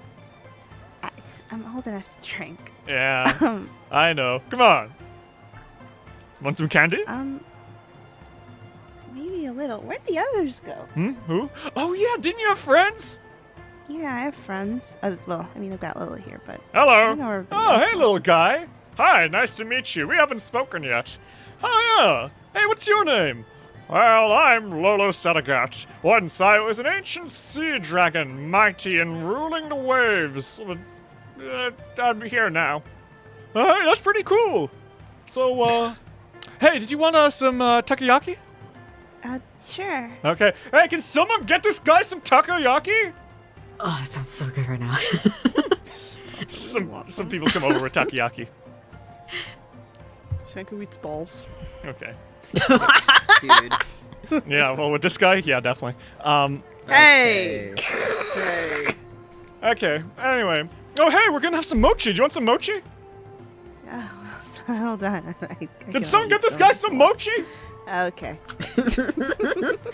[SPEAKER 5] I'm old enough to drink.
[SPEAKER 1] Yeah, I know. Come on. Want some candy?
[SPEAKER 5] Maybe a little. Where'd the others go?
[SPEAKER 1] Who? Oh, yeah, didn't you have friends?
[SPEAKER 5] Yeah, I have friends. Well, I mean, I've got Lila here, but I
[SPEAKER 1] Hello.
[SPEAKER 5] don't know where everybody
[SPEAKER 1] Oh,
[SPEAKER 5] else
[SPEAKER 1] hey,
[SPEAKER 5] is.
[SPEAKER 1] little guy. Hi, nice to meet you. We haven't spoken yet. Oh, yeah. Hey, what's your name? Well, I'm Lolo Setagat. Once I was an ancient sea dragon, mighty and ruling the waves. I'm here now. Hey, that's pretty cool. So, hey, did you want some takoyaki?
[SPEAKER 5] Sure.
[SPEAKER 1] Okay. Hey, can someone get this guy some takoyaki?
[SPEAKER 2] Oh, that sounds so good right now.
[SPEAKER 1] Some people come over with takoyaki.
[SPEAKER 3] Senku eats balls.
[SPEAKER 1] Okay.
[SPEAKER 6] Dude.
[SPEAKER 1] Yeah, well, with this guy, yeah, definitely.
[SPEAKER 3] Hey!
[SPEAKER 6] Okay.
[SPEAKER 3] Hey!
[SPEAKER 1] Okay, anyway. Oh, hey, we're gonna have some mochi. Do you want some mochi?
[SPEAKER 5] Oh, hold on.
[SPEAKER 1] Can someone get this guy some mochi?
[SPEAKER 5] Okay.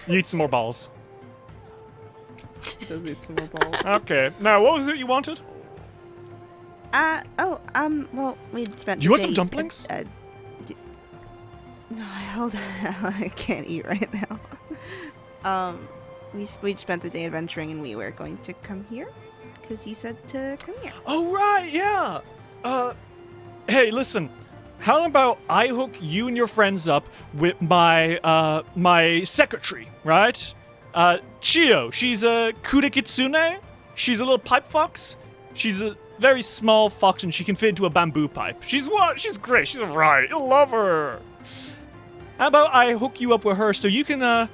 [SPEAKER 1] You eat some more balls.
[SPEAKER 3] He does eat some more balls.
[SPEAKER 1] Okay, now, what was it you wanted?
[SPEAKER 5] Well, we'd spent
[SPEAKER 1] You
[SPEAKER 5] the
[SPEAKER 1] want
[SPEAKER 5] day
[SPEAKER 1] some dumplings?
[SPEAKER 5] No, hold on. I can't eat right now. We'd spent the day adventuring and we were going to come here because you said to come here.
[SPEAKER 1] Oh, right, yeah. Hey, listen. How about I hook you and your friends up with my, my secretary, right? Chio. She's a kudekitsune. She's a little pipe fox. She's a very small fox and she can fit into a bamboo pipe. She's great. She's alright. You'll love her. How about I hook you up with her so you can,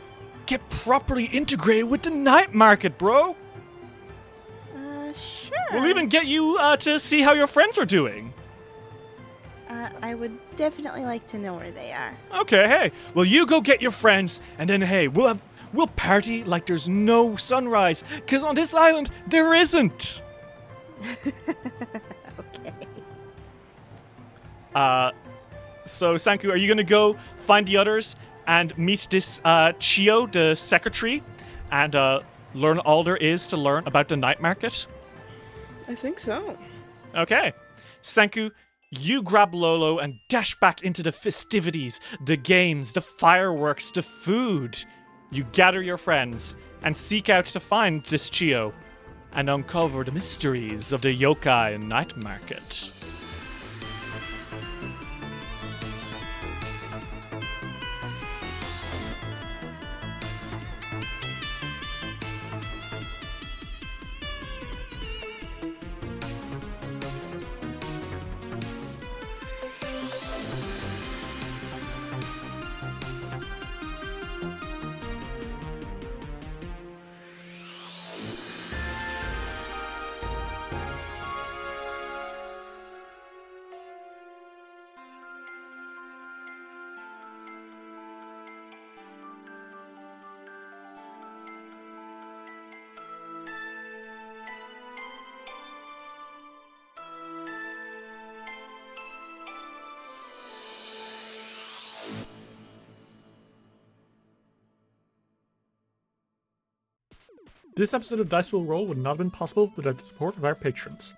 [SPEAKER 1] get properly integrated with the night market, bro?
[SPEAKER 5] Sure.
[SPEAKER 1] We'll even get you, to see how your friends are doing.
[SPEAKER 5] I would definitely like to know where they are.
[SPEAKER 1] Okay, hey. Well, you go get your friends, and then, hey, we'll party like there's no sunrise, because on this island, there isn't.
[SPEAKER 5] Okay.
[SPEAKER 1] So, Sanku, are you going to go find the others and meet this Chio, the secretary, and learn all there is to learn about the night market?
[SPEAKER 3] I think so.
[SPEAKER 1] Okay. Sanku, you grab Lolo and dash back into the festivities, the games, the fireworks, the food. You gather your friends and seek out to find this Chio and uncover the mysteries of the yokai night market. This episode of Dice Will Roll would not have been possible without the support of our patrons.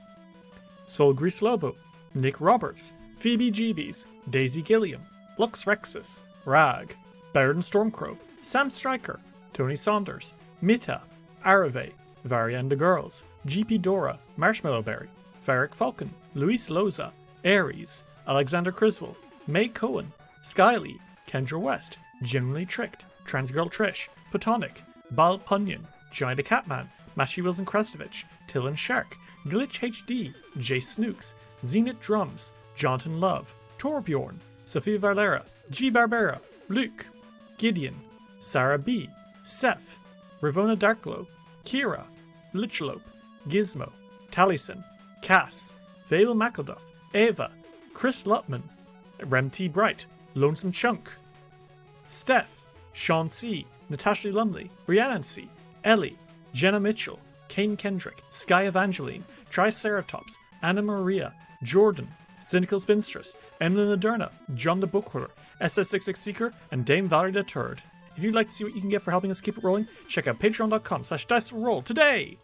[SPEAKER 1] Soul Grease Lobo, Nick Roberts, Phoebe Jeebies, Daisy Gilliam, Lux Rexus, Rag, Baron Stormcrow, Sam Stryker, Tony Saunders, Mita, Arave, Varian the Girls, GP Dora, Marshmallowberry, Farrick Falcon, Luis Loza, Aries, Alexander Criswell, May Cohen, Skyly, Kendra West, Genuinely Tricked, Transgirl Trish, Platonic, Bal Punyon, Johnny the Catman, Mashi Wilson Krestovich, Tillen Shark, Glitch HD, Jay Snooks, Zenith Drums, Jonathan Love, Torbjorn, Sophia Valera, G Barbera, Luke, Gideon, Sarah B, Seth, Ravona Darkglow, Kira, Lichlope, Gizmo, Taliesin, Cass, Vale McElduff, Ava, Chris Lutman, Rem T Bright, Lonesome Chunk, Steph, Sean C, Natasha Lumley, Rhiannon C, Ellie, Jenna Mitchell, Kane Kendrick, Sky Evangeline, Triceratops, Anna Maria, Jordan, Cynical Spinstress, Emily Naderna, John the Bookhorror, SS66 Seeker, and Dame Valerie the Turd. If you'd like to see what you can get for helping us keep it rolling, check out patreon.com/diceroll today.